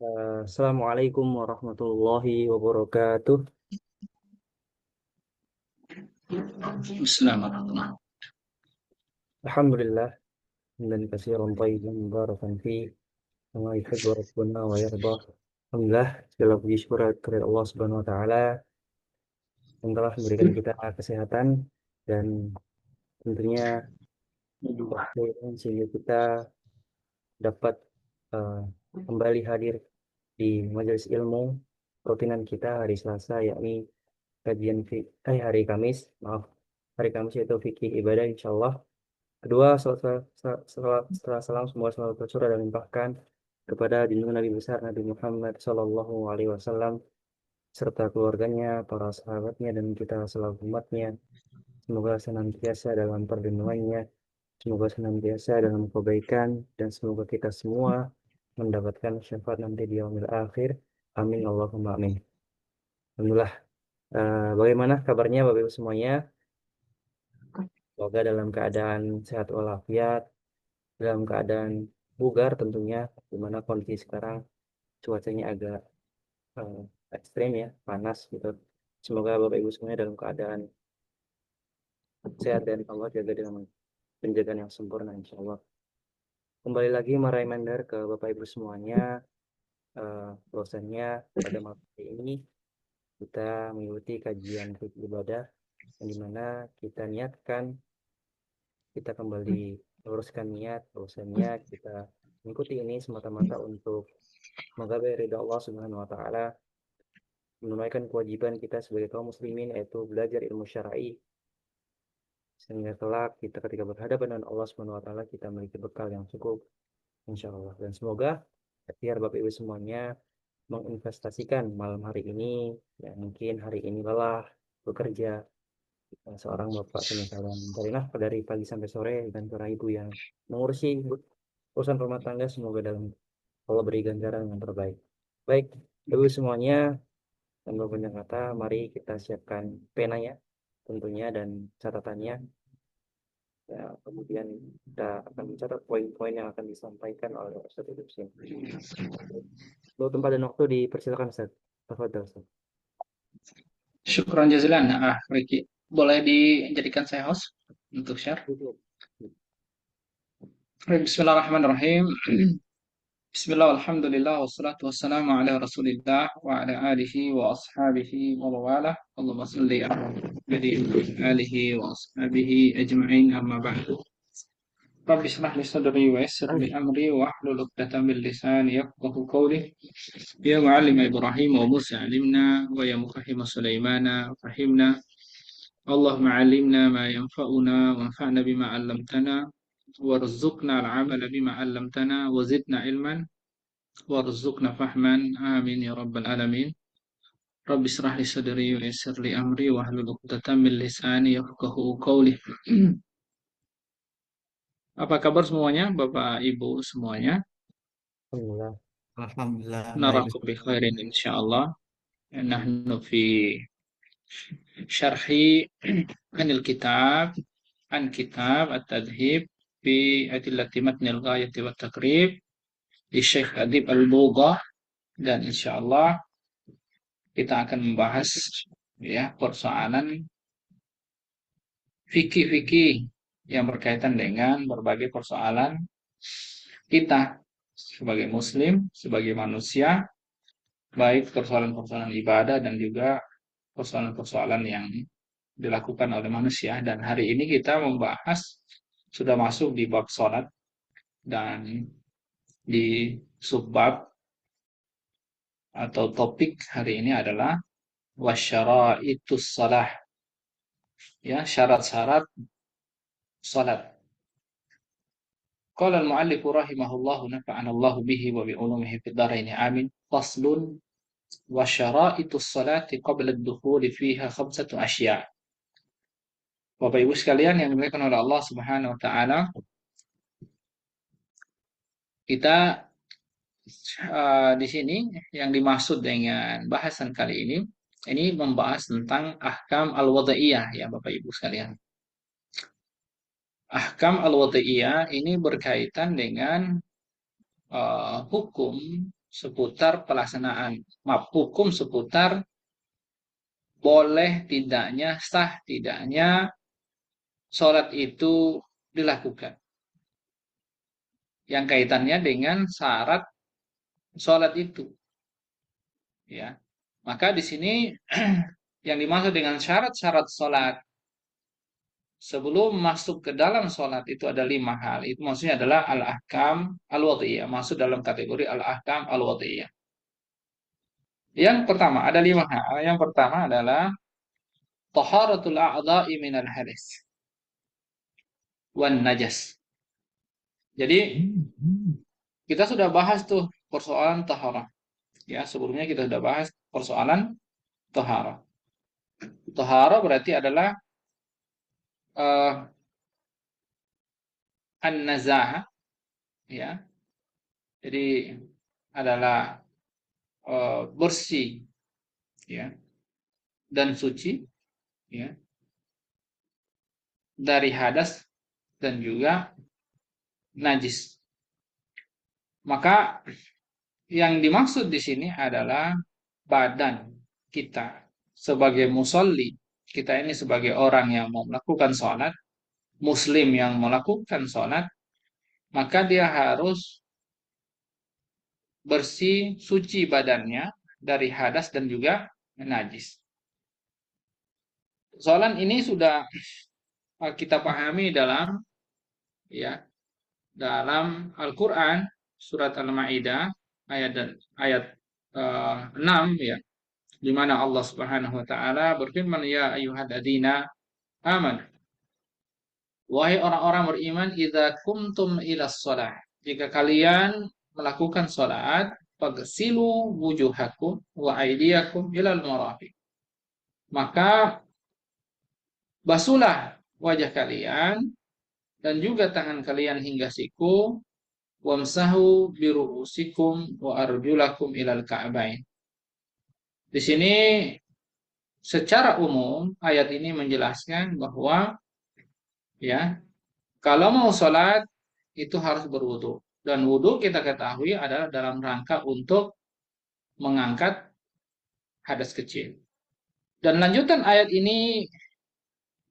Assalamualaikum warahmatullahi wabarakatuh. Bismillahirrahmanirrahim. Alhamdulillah, dan katsiran thayyiban mubarakan fi kama yuhibbu rabbuna wa yarda. Alhamdulillah, segala puji syukur kepada Allah Subhanahu wa taala yang telah memberikan kita kesehatan dan tentunya waktu sehingga kita dapat eh, kembali hadir di majelis ilmu rutinan kita hari Selasa, yakni hari Kamis, maaf, hari Kamis yaitu fikih ibadah insyaallah. Kedua, setelah salam semoga selalu tercurah dan limpahkan kepada junjungan Nabi besar Nabi Muhammad Shallallahu Alaihi Wasallam serta keluarganya, para sahabatnya dan kita selalu umatnya. Semoga senantiasa dalam perlindungannya, semoga senantiasa dalam kebaikan dan semoga kita semua mendapatkan syafaat nanti di yaumil akhir. Amin Allahumma amin. Alhamdulillah. Bagaimana kabarnya Bapak Ibu semuanya? Semoga dalam keadaan sehat walafiat, dalam keadaan bugar tentunya, di mana kondisi sekarang cuacanya agak eh, ekstrim ya, panas gitu. Semoga Bapak Ibu semuanya dalam keadaan sehat dan Allah jaga dengan penjagaan yang sempurna insya Allah. Kembali lagi reminder ke Bapak Ibu semuanya, bahwasannya pada malam hari ini kita mengikuti kajian fikih ibadah yang dimana kita niatkan, kita kembali meluruskan niat bahwasannya kita mengikuti ini semata-mata untuk menggapai ridha Allah Subhanahu wa taala, menunaikan kewajiban kita sebagai kaum muslimin yaitu belajar ilmu syar'i sehingga kelak kita ketika berhadapan dengan Allah Subhanahu wa taala kita memiliki bekal yang cukup insya Allah. Dan semoga biar Bapak Ibu semuanya menginvestasikan malam hari ini, ya mungkin hari ini lelah bekerja, seorang bapak misalnya mencari nafkah dari pagi sampai sore dan para ibu yang mengurusi urusan rumah tangga, semoga dalam Allah beri ganjaran yang terbaik. Baik, Ibu semuanya, tanpa banyak kata, mari kita siapkan penanya tentunya dan catatannya. Ya, kemudian kita akan mencatat poin-poin yang akan disampaikan oleh Ustaz Idris ini. Untuk tempat dan waktu dipersilakan Ustaz. Tafadhol Ustaz. Syukran jazilan. Ricky, boleh dijadikan saya host untuk share? Cukup. Bismillahirrahmanirrahim. Bismillah, alhamdulillah, wassalatu wassalamu ala rasulillah wa ala alihi wa ashabihi wa mawalah. Allahumma salli ala Muhammadin wa alihi wa ashabihi ajma'in amma ba'du. Rabbi shrah li sadri wa yassir li amri wa hlul 'uqdatam min lisani yafqahu qawli. Ya muallim Ibrahim wa Musa alimna wa ya mufahhim Sulaimana fahimna. اللهم علمنا ما ينفعنا وانفعنا بما علمتنا وارزقنا العمل بما علمتنا وزدنا علما وارزقنا فهما آمين يا رب العالمين. رب اشرح لي صدري ويسر لي أمري واحلل عقدة من لساني يفقهوا قولي. Apa kabar semuanya, Bapak Ibu semuanya? Alhamdulillah. Alhamdulillah baik Narakum bi Ustaz. khairin insyaallah. Nahnu fi syarhi anil kitab an kitab at-tadhib fi adillati matnil ghayati wa taqrib di Syekh Adib Al-Bughah, dan insyaallah kita akan membahas ya persoalan fikih-fikih yang berkaitan dengan berbagai persoalan kita sebagai muslim, sebagai manusia, baik persoalan-persoalan ibadah dan juga persoalan-persoalan yang dilakukan oleh manusia. Dan hari ini kita membahas sudah masuk di bab sholat, dan di subbab atau topik hari ini adalah wasyara'itus shalah, ya, syarat-syarat salat. Qala al-mu'allif rahimahullah nafa'ana Allah bihi wa bi ulumihi fid dharain amin. Faslun wa syara'itus salati qabla ad-dukhuli fiha khamsatu asya'. Bapak Ibu sekalian yang dimuliakan oleh Allah Subhanahu wa taala, kita di sini yang dimaksud dengan bahasan kali ini membahas tentang ahkam al-wada'iyah ya Bapak Ibu sekalian. Ahkam al-wada'iyah ini berkaitan dengan hukum seputar pelaksanaan, hukum seputar boleh tidaknya, sah tidaknya sholat itu dilakukan. Yang kaitannya dengan syarat sholat itu. Ya, maka di sini yang dimaksud dengan syarat-syarat sholat sebelum masuk ke dalam sholat itu ada 5 hal. Itu maksudnya adalah al-ahkam al-wadhiyah. Masuk dalam kategori al-ahkam al-wadhiyah. Yang pertama, ada 5 hal. Yang pertama adalah taharatul a'dha'i minal hadis wan najas. Jadi kita sudah bahas tuh persoalan taharah. Ya, sebelumnya kita sudah bahas persoalan taharah. Taharah berarti adalah an-nazah, ya. Jadi adalah bersih, ya, dan suci, ya, dari hadas dan juga najis. Maka yang dimaksud di sini adalah badan kita sebagai musolli. Kita ini sebagai orang yang mau melakukan sholat, muslim yang melakukan sholat, maka dia harus bersih, suci badannya dari hadas dan juga najis. Soalan ini sudah kita pahami dalam, ya, dalam Al-Qur'an surat Al-Maidah ayat 6, ya, di mana Allah Subhanahu wa taala berfirman, ya ayyuhalladzina amanu, wahai orang-orang beriman, idza kumtum ilas shalah, jika kalian melakukan salat, fagsilu wujuhakum wa aydiyakum ilal marafiq, maka basuhlah wajah kalian dan juga tangan kalian hingga siku, wamsahu biru'usikum wa arjulakum ilal ka'bain. Di sini secara umum ayat ini menjelaskan bahwa, ya, kalau mau sholat itu harus berwudu, dan wudu kita ketahui adalah dalam rangka untuk mengangkat hadas kecil. Dan lanjutan ayat ini,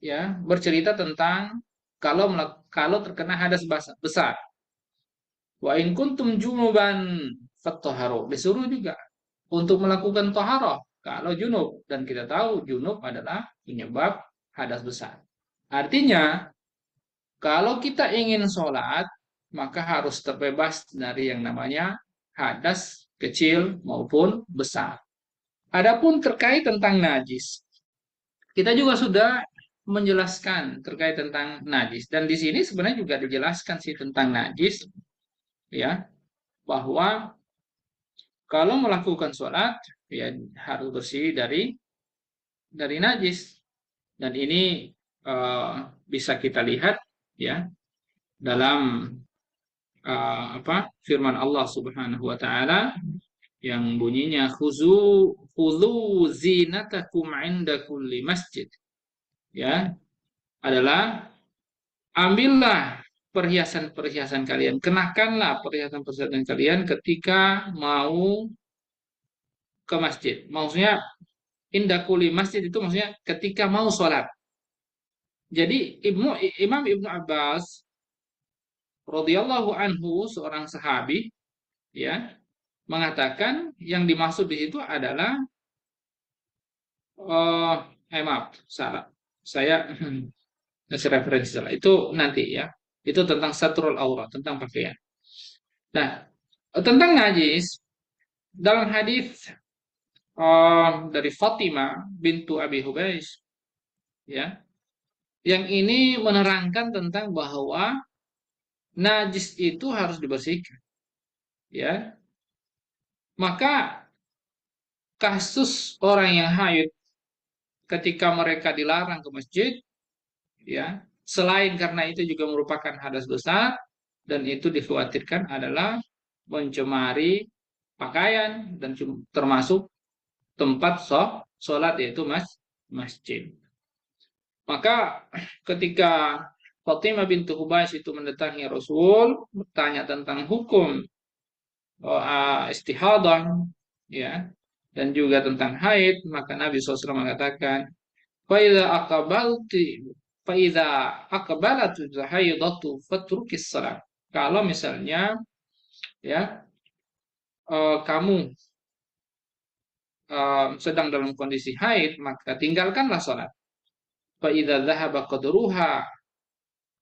ya, bercerita tentang kalau terkena hadas besar. Wa in kuntum junuban fattaharu. Disuruh juga untuk melakukan taharah kalau junub, dan kita tahu junub adalah penyebab hadas besar. Artinya, kalau kita ingin sholat, maka harus terbebas dari yang namanya hadas kecil maupun besar. Adapun terkait tentang najis, kita juga sudah menjelaskan terkait tentang najis, dan di sini sebenarnya juga dijelaskan sih tentang najis, ya, bahwa kalau melakukan sholat, ya, harus bersih dari najis, dan ini bisa kita lihat, ya, dalam firman Allah Subhanahu wa taala yang bunyinya khudhu zinatakum 'inda kulli masjid, ya, adalah ambillah perhiasan-perhiasan kalian, kenakanlah perhiasan-perhiasan kalian ketika mau ke masjid. Maksudnya inda kulli masjid itu maksudnya ketika mau sholat. Jadi Imam Ibnu Abbas radhiyallahu anhu, seorang sahabi, ya, mengatakan yang dimaksud di situ adalah maaf, salah. Saya kasih referensi salah. Itu nanti, ya. Itu tentang satrul aurat, tentang pakaian. Nah, tentang najis dalam hadis dari Fatimah bintu Abi Hubais, ya, yang ini menerangkan tentang bahwa najis itu harus dibersihkan, ya. Maka kasus orang yang haid ketika mereka dilarang ke masjid, ya, selain karena itu juga merupakan hadas besar, dan itu dikhawatirkan adalah mencemari pakaian dan termasuk tempat sholat, yaitu masjid. Maka ketika Fatimah bintu Hubais itu mendatangi Rasul bertanya tentang hukum istihadah, ya, dan juga tentang haid, maka Nabi SAW mengatakan, "Faidza aqbalti faidza aqbalatu haidatu fatrukis salat." Kalau misalnya, ya, kamu sedang dalam kondisi haid, maka tinggalkanlah salat. Faidza dzahaba qadruha,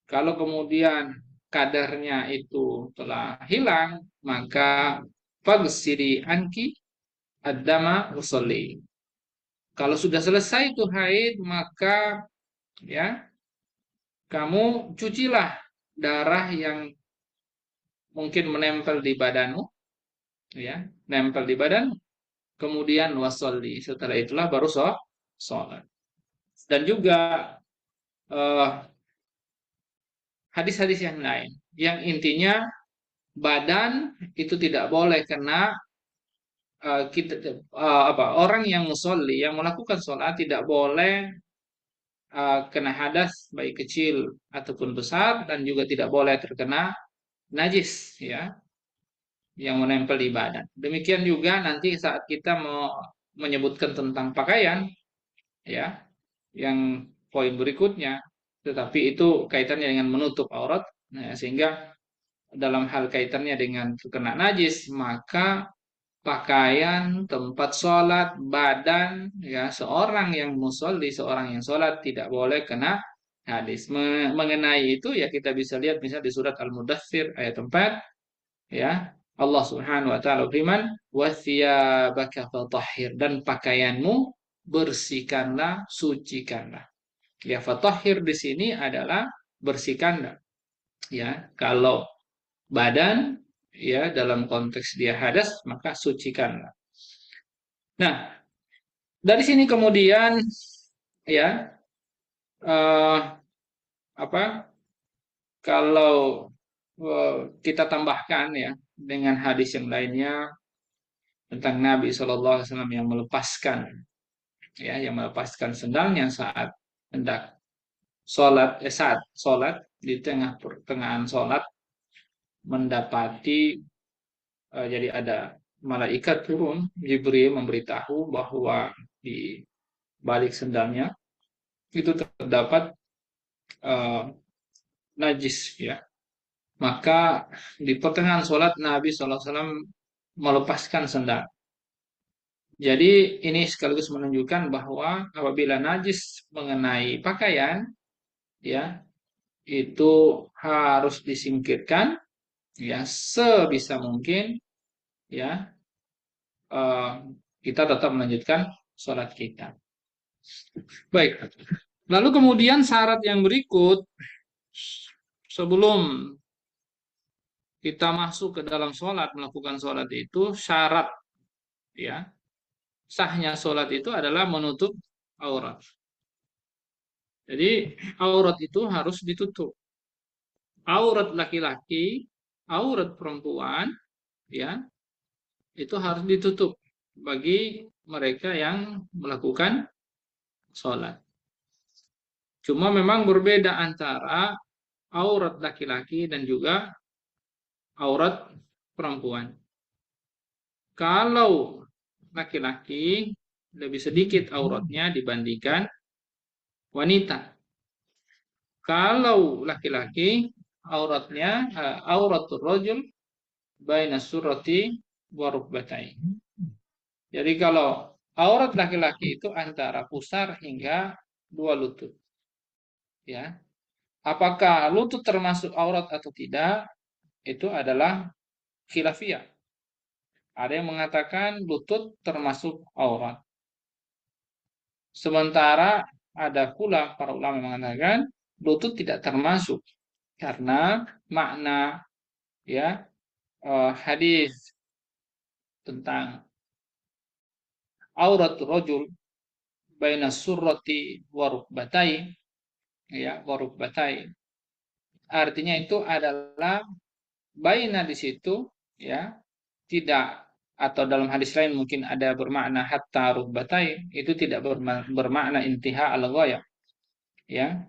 kalau kemudian kadarnya itu telah hilang, maka fagsiri anki ad-dama usolli. Kalau sudah selesai itu haid, maka, ya, kamu cucilah darah yang mungkin menempel di badanmu, ya, nempel di badan, kemudian wasolli. Setelah itulah baru sholat. Dan juga eh, hadis-hadis yang lain, yang intinya badan itu tidak boleh kena orang yang musolli, yang melakukan sholat tidak boleh kena hadas baik kecil ataupun besar, dan juga tidak boleh terkena najis, ya, yang menempel di badan. Demikian juga nanti saat kita mau menyebutkan tentang pakaian, ya, yang poin berikutnya, tetapi itu kaitannya dengan menutup aurat, nah, sehingga dalam hal kaitannya dengan terkena najis, maka pakaian, tempat sholat, badan, ya, seorang yang musolli, seorang yang sholat tidak boleh kena hadis. Mengenai itu, ya, kita bisa lihat misalnya di surat Al-Mudaththir ayat 4, ya, Allah Subhanahu wa taala firman, "Wathiyabaka fatahhir," dan pakaianmu bersihkanlah, sucikanlah. Ya, fatahhir di sini adalah bersihkanlah. Ya, kalau badan, ya, dalam konteks dia hadas, maka sucikanlah. Nah, dari sini kemudian, ya, eh, apa? Kalau kita tambahkan, ya, dengan hadis yang lainnya tentang Nabi SAW yang melepaskan, ya, yang melepaskan sendalnya saat hendak saat sholat, di tengah pertengahan sholat mendapati, jadi ada malaikat turun, Jibril memberitahu bahwa di balik sendalnya itu terdapat najis, ya. Maka di pertengahan sholat Nabi SAW melepaskan sendal. Jadi ini sekaligus menunjukkan bahwa apabila najis mengenai pakaian, ya, itu harus disingkirkan, ya, sebisa mungkin, ya, kita tetap melanjutkan sholat kita. Baik. Lalu kemudian syarat yang berikut sebelum kita masuk ke dalam sholat, melakukan sholat itu syarat, ya, sahnya sholat itu adalah menutup aurat. Jadi aurat itu harus ditutup. Aurat laki-laki, aurat perempuan, ya, itu harus ditutup bagi mereka yang melakukan sholat. Cuma memang berbeda antara aurat laki-laki dan juga aurat perempuan. Kalau laki-laki lebih sedikit auratnya dibandingkan wanita. Kalau laki-laki auratnya auratul rajul baina surrati wa rukbatai. Jadi kalau aurat laki-laki itu antara pusar hingga dua lutut. Ya. Apakah lutut termasuk aurat atau tidak? Itu adalah khilafiyah. Ada yang mengatakan lutut termasuk aurat. Sementara ada pula para ulama yang mengatakan lutut tidak termasuk karena makna, ya, hadis tentang aurat rajul baina surrati wa rukbatai, ya, wa rukbatai. Artinya itu adalah baina di situ, ya, tidak, atau dalam hadis lain mungkin ada bermakna hatta rukbatai, itu tidak bermakna intiha al-ghayah, ya.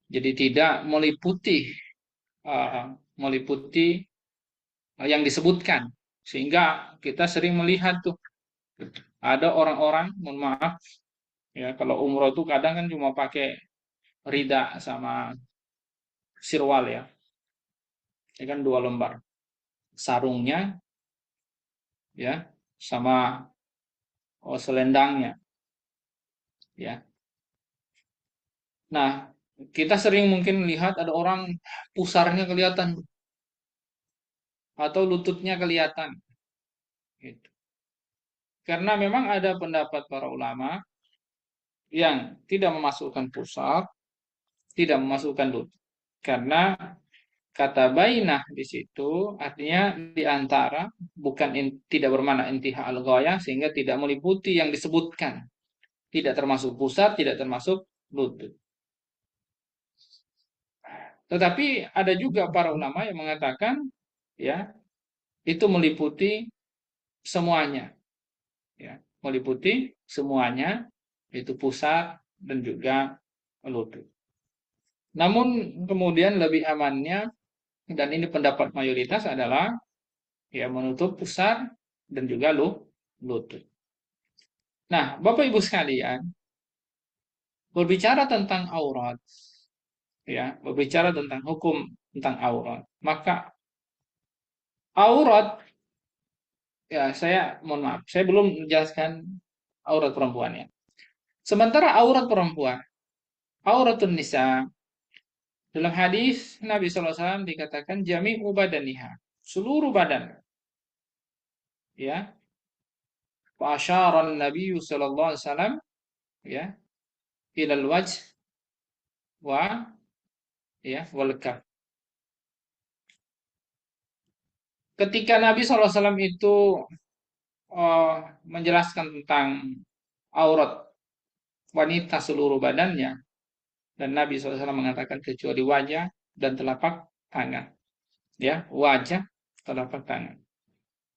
Jadi tidak meliputi yang disebutkan, Sehingga kita sering melihat tuh ada orang-orang, mohon maaf ya, kalau umroh tuh kadang kan cuma pakai rida sama sirwal ya, ya kan 2 lembar sarungnya ya sama selendangnya ya. Nah, kita sering mungkin lihat ada orang pusarnya kelihatan atau lututnya kelihatan gitu. Karena memang ada pendapat para ulama yang tidak memasukkan pusar, tidak memasukkan lutut. Karena kata bainah di situ artinya di antara, bukan tidak bermakna intiha al-ghayah, sehingga tidak meliputi yang disebutkan. Tidak termasuk pusar, tidak termasuk lutut. Tetapi ada juga para ulama yang mengatakan ya, itu meliputi semuanya ya, meliputi semuanya, itu pusat dan juga lutut. Namun kemudian lebih amannya, dan ini pendapat mayoritas, adalah ya menutup pusat dan juga lutut. Nah, Bapak Ibu sekalian, berbicara tentang aurat ya, berbicara tentang hukum tentang aurat, maka aurat ya, saya mohon maaf, saya belum menjelaskan aurat perempuan ya. Sementara aurat perempuan, auratun nisa, dalam hadis Nabi SAW dikatakan jami'u badaniha, seluruh badan. Ya, wa asyara Nabi sallallahu alaihi wasallam ya ilal wajh wa wal kaf. Ketika Nabi SAW itu menjelaskan tentang aurat wanita seluruh badannya, dan Nabi SAW mengatakan kecuali wajah dan telapak tangan. Ya, wajah, telapak tangan.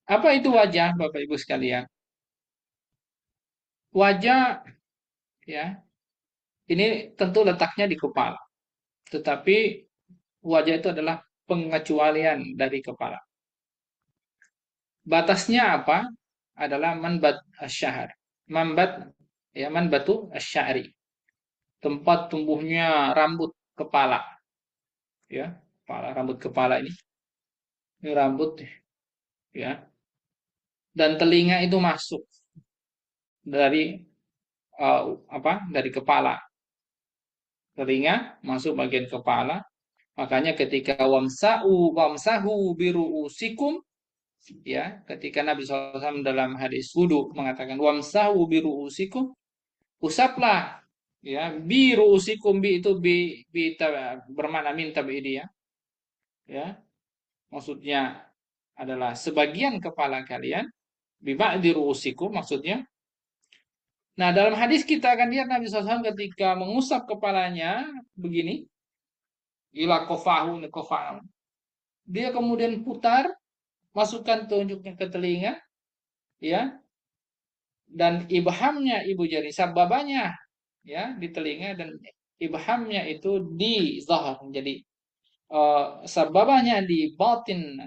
Apa itu wajah, Bapak Ibu sekalian? Wajah ya, ini tentu letaknya di kepala. Tetapi wajah itu adalah pengecualian dari kepala. Batasnya apa? Adalah manbat asy'ar. Manbat ya, manbatu asy'ari. Tempat tumbuhnya rambut kepala. Ya, kepala, rambut kepala ini. Ini rambut ya. Dan telinga itu masuk dari dari kepala. Telinga masuk bagian kepala. Makanya ketika wamsahu biru'usikum ya, ketika Nabi SAW dalam hadis wudu mengatakan wamsahu biru'usikum, usaplah ya, biru'usikum, bi itu bermakna min tabi'idiyah ya. Maksudnya adalah sebagian kepala kalian, biba'di ru'usikum maksudnya. Nah, dalam hadis kita akan lihat Nabi SAW ketika mengusap kepalanya begini, ila kofahu kofahu, dia kemudian putar, masukkan telunjuknya ke telinga, ya, dan ibhamnya, ibu jari sababanya, ya, di telinga, dan ibhamnya itu di zahar. Jadi sababanya di batin,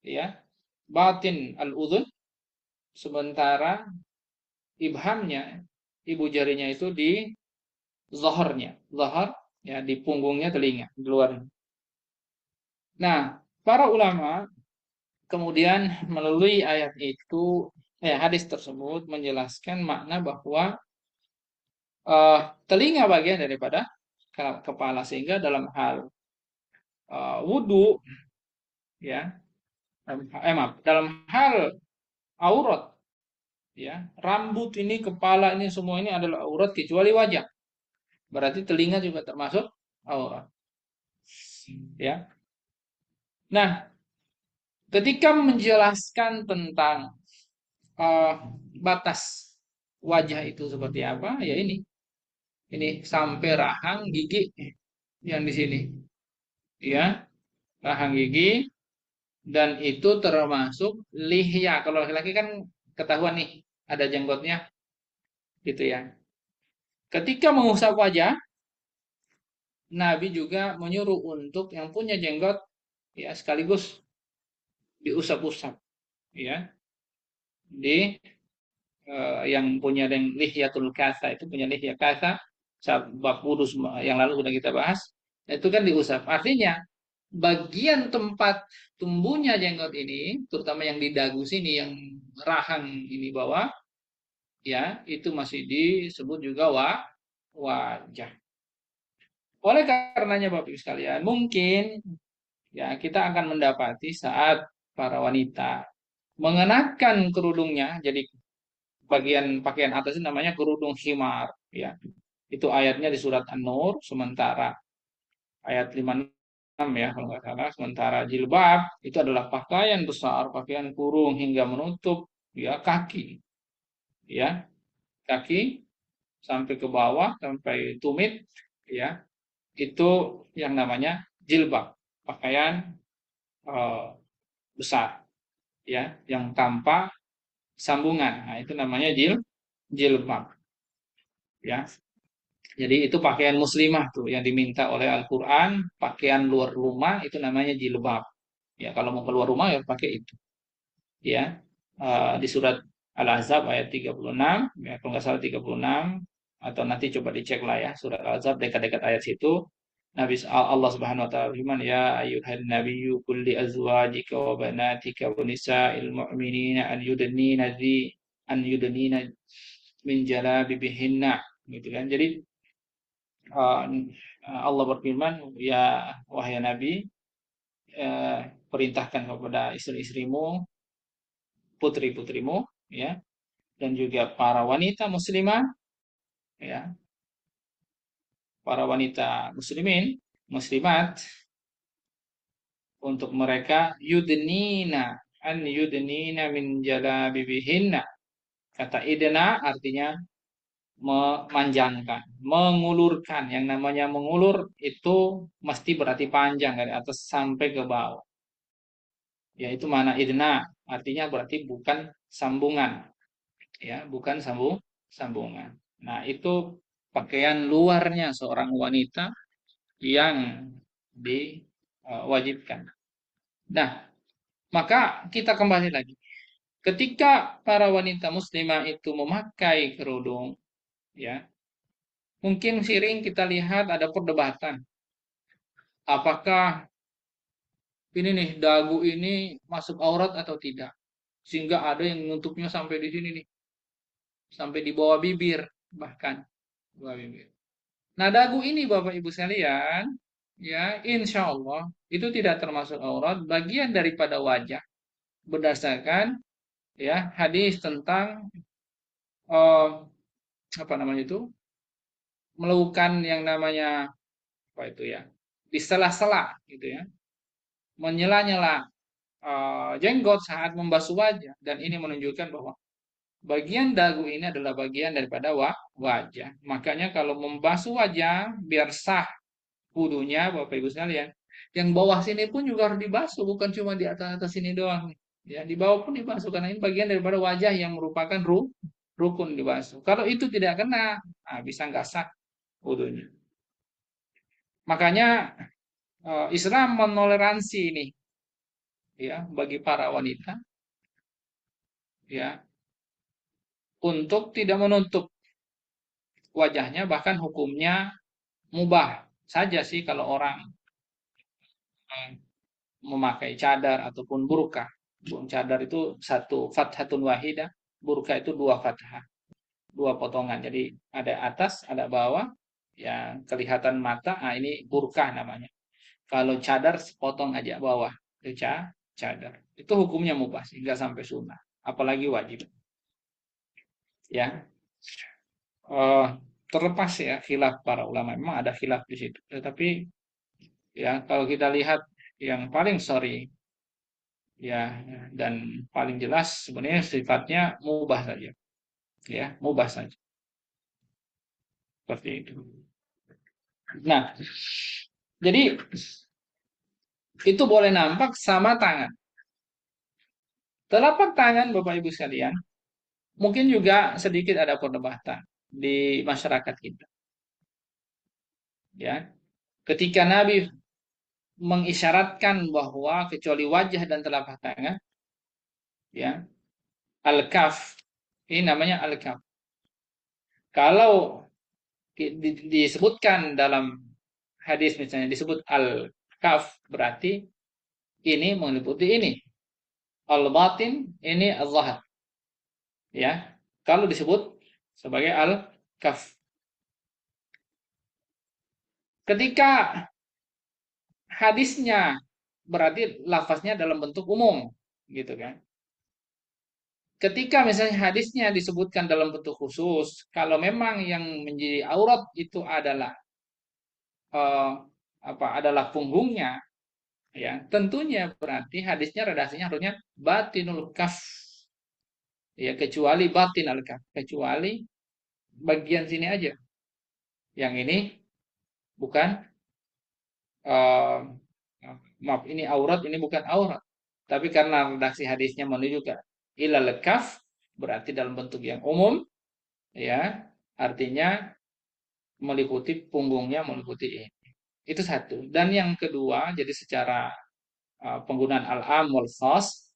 ya, batin al-udhun, sementara ibhamnya, ibu jarinya itu di zaharnya, zahar ya, di punggungnya telinga, di luar. Nah, para ulama kemudian melalui ayat itu, hadis tersebut menjelaskan makna bahwa telinga bagian daripada kepala, sehingga dalam hal wudhu ya, maaf, dalam hal aurat ya, rambut ini, kepala ini, semua ini adalah aurat kecuali wajah. Berarti telinga juga termasuk aurat. Ya. Nah, ketika menjelaskan tentang batas wajah itu seperti apa, ya ini sampai rahang gigi yang di sini, ya, rahang gigi, dan itu termasuk lihya. Kalau laki-laki kan ketahuan nih ada jenggotnya, gitu ya. Ketika mengusap wajah, Nabi juga menyuruh untuk yang punya jenggot ya sekaligus diusap-usap ya, di yang punya lihyatul kasa itu punya lihya kasa, bab wudhu yang lalu sudah kita bahas, itu kan diusap. Artinya bagian tempat tumbuhnya jenggot ini, terutama yang di dagu sini, yang rahang ini bawah, ya, itu masih disebut juga wajah. Oleh karenanya Bapak Ibu sekalian, mungkin ya kita akan mendapati saat para wanita mengenakan kerudungnya, jadi bagian pakaian atas ini namanya kerudung khimar, ya. Itu ayatnya di surat An-Nur, sementara ayat 56 ya kalau nggak salah, sementara jilbab itu adalah pakaian besar, pakaian kurung hingga menutup ya kaki, ya, kaki sampai ke bawah sampai tumit, ya, itu yang namanya jilbab, pakaian eh, besar, ya, yang tanpa sambungan. Nah, itu namanya jilbab, ya. Jadi itu pakaian muslimah tuh yang diminta oleh Al-Qur'an, pakaian luar rumah itu namanya jilbab. Ya, kalau mau keluar rumah ya pakai itu. Ya. Di surat Al-Ahzab ayat 36, ya kalau nggak salah 36, atau nanti coba dicek lah ya, surat Al-Ahzab dekat-dekat ayat situ. Nabi Allah Subhanahu wa taala firman, ya ayyuhan nabiyyu qul li azwajika wa banatika wa nisa'il mu'minina an yudnina min jalabibihinna, gitu kan. Jadi uh, Allah berfirman, ya wahai Nabi, perintahkan kepada istri-istrimu, putri-putrimu, ya, dan juga para wanita muslimah, ya, para wanita muslimat, untuk mereka yudnina min jalabibihinna. Kata idna artinya memanjangkan, mengulurkan. Yang namanya mengulur itu mesti berarti panjang dari atas sampai ke bawah. Yaitu mana idna, artinya berarti bukan sambungan, ya, bukan sambungan. Nah, itu pakaian luarnya seorang wanita yang diwajibkan. Nah, maka kita kembali lagi. Ketika para wanita muslimah itu memakai kerudung, ya, mungkin sering kita lihat ada perdebatan. Apakah ini nih dagu ini masuk aurat atau tidak? Sehingga ada yang nutupnya sampai di sini nih, sampai di bawah bibir bahkan, bawah bibir. Nah, dagu ini Bapak Ibu sekalian, ya, insya Allah itu tidak termasuk aurat, bagian daripada wajah, berdasarkan ya hadis tentang eh, apa namanya itu, melakukan yang namanya apa itu ya, di sela-sela gitu ya, menyela-nyela jenggot saat membasuh wajah, dan ini menunjukkan bahwa bagian dagu ini adalah bagian daripada wajah. Makanya kalau membasuh wajah biar sah wudunya Bapak Ibu sekalian, yang bawah sini pun juga harus dibasuh, bukan cuma di atas-atas sini doang. Ya, di bawah pun dibasuh karena ini bagian daripada wajah yang merupakan rukun dibasuh. Kalau itu tidak kena, bisa nggak sah wudunya. Makanya Islam menoleransi ini ya bagi para wanita ya untuk tidak menutup wajahnya, bahkan hukumnya mubah saja sih kalau orang eh, memakai cadar ataupun burka. Cadar itu satu fathatun wahidah, burka itu dua fathah, dua potongan. Jadi ada atas, ada bawah, yang kelihatan mata. Ah, ini burka namanya. Kalau cadar sepotong aja bawah, itu cadar. Itu hukumnya mubah sih, nggak sampai sunnah, apalagi wajib. Ya, eh, terlepas ya khilaf para ulama, memang ada khilaf di situ. Tetapi ya kalau kita lihat yang paling sorry ya dan paling jelas sebenarnya sifatnya mubah saja, ya, mubah saja seperti itu. Nah, jadi itu boleh nampak sama tangan. Telapak tangan Bapak Ibu sekalian, mungkin juga sedikit ada perdebatan di masyarakat kita. Ya, ketika Nabi mengisyaratkan bahwa kecuali wajah dan telapak tangan, ya. Al-kaf. Ini namanya al-kaf. Kalau disebutkan dalam hadis misalnya disebut al-kaf, berarti ini meliputi ini. Al-batin ini al-zahar. Ya. Kalau disebut sebagai al-kaf. Ketika hadisnya berarti lafaznya dalam bentuk umum, gitu kan. Ketika misalnya hadisnya disebutkan dalam bentuk khusus, kalau memang yang menjadi aurat itu adalah eh, adalah punggungnya, ya tentunya berarti hadisnya redaksinya harusnya batinul kaf, ya kecuali batin al kaf, kecuali bagian sini aja. Yang ini bukan eh, maaf, ini aurat, ini bukan aurat. Tapi karena redaksi hadisnya menunjukkan ilal kaf, berarti dalam bentuk yang umum, ya artinya meliputi punggungnya, meliputi ini. Itu satu. Dan yang kedua, jadi secara penggunaan al-am wal khas,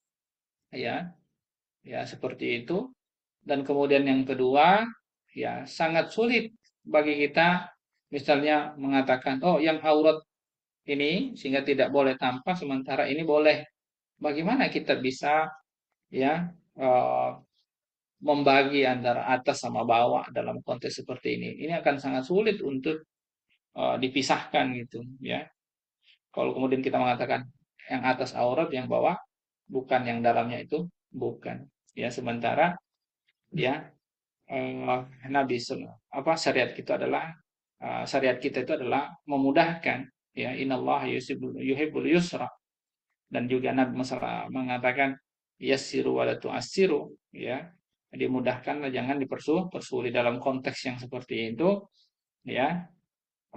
ya, ya seperti itu. Dan kemudian yang kedua, ya sangat sulit bagi kita misalnya mengatakan, oh yang aurat ini sehingga tidak boleh tampak, sementara ini boleh. Bagaimana kita bisa ya membagi antara atas sama bawah dalam konteks seperti ini? Ini akan sangat sulit untuk dipisahkan gitu, ya. Kalau kemudian kita mengatakan yang atas aurat, yang bawah bukan, yang dalamnya itu bukan. Ya, sementara ya Nabi syariat kita adalah memudahkan, ya, innallaha yuhibbul yusra, dan juga Nabi masalah mengatakan yassiru wa la tu'assiru, ya. Dimudahkan, jangan dipersulit dalam konteks yang seperti itu, ya.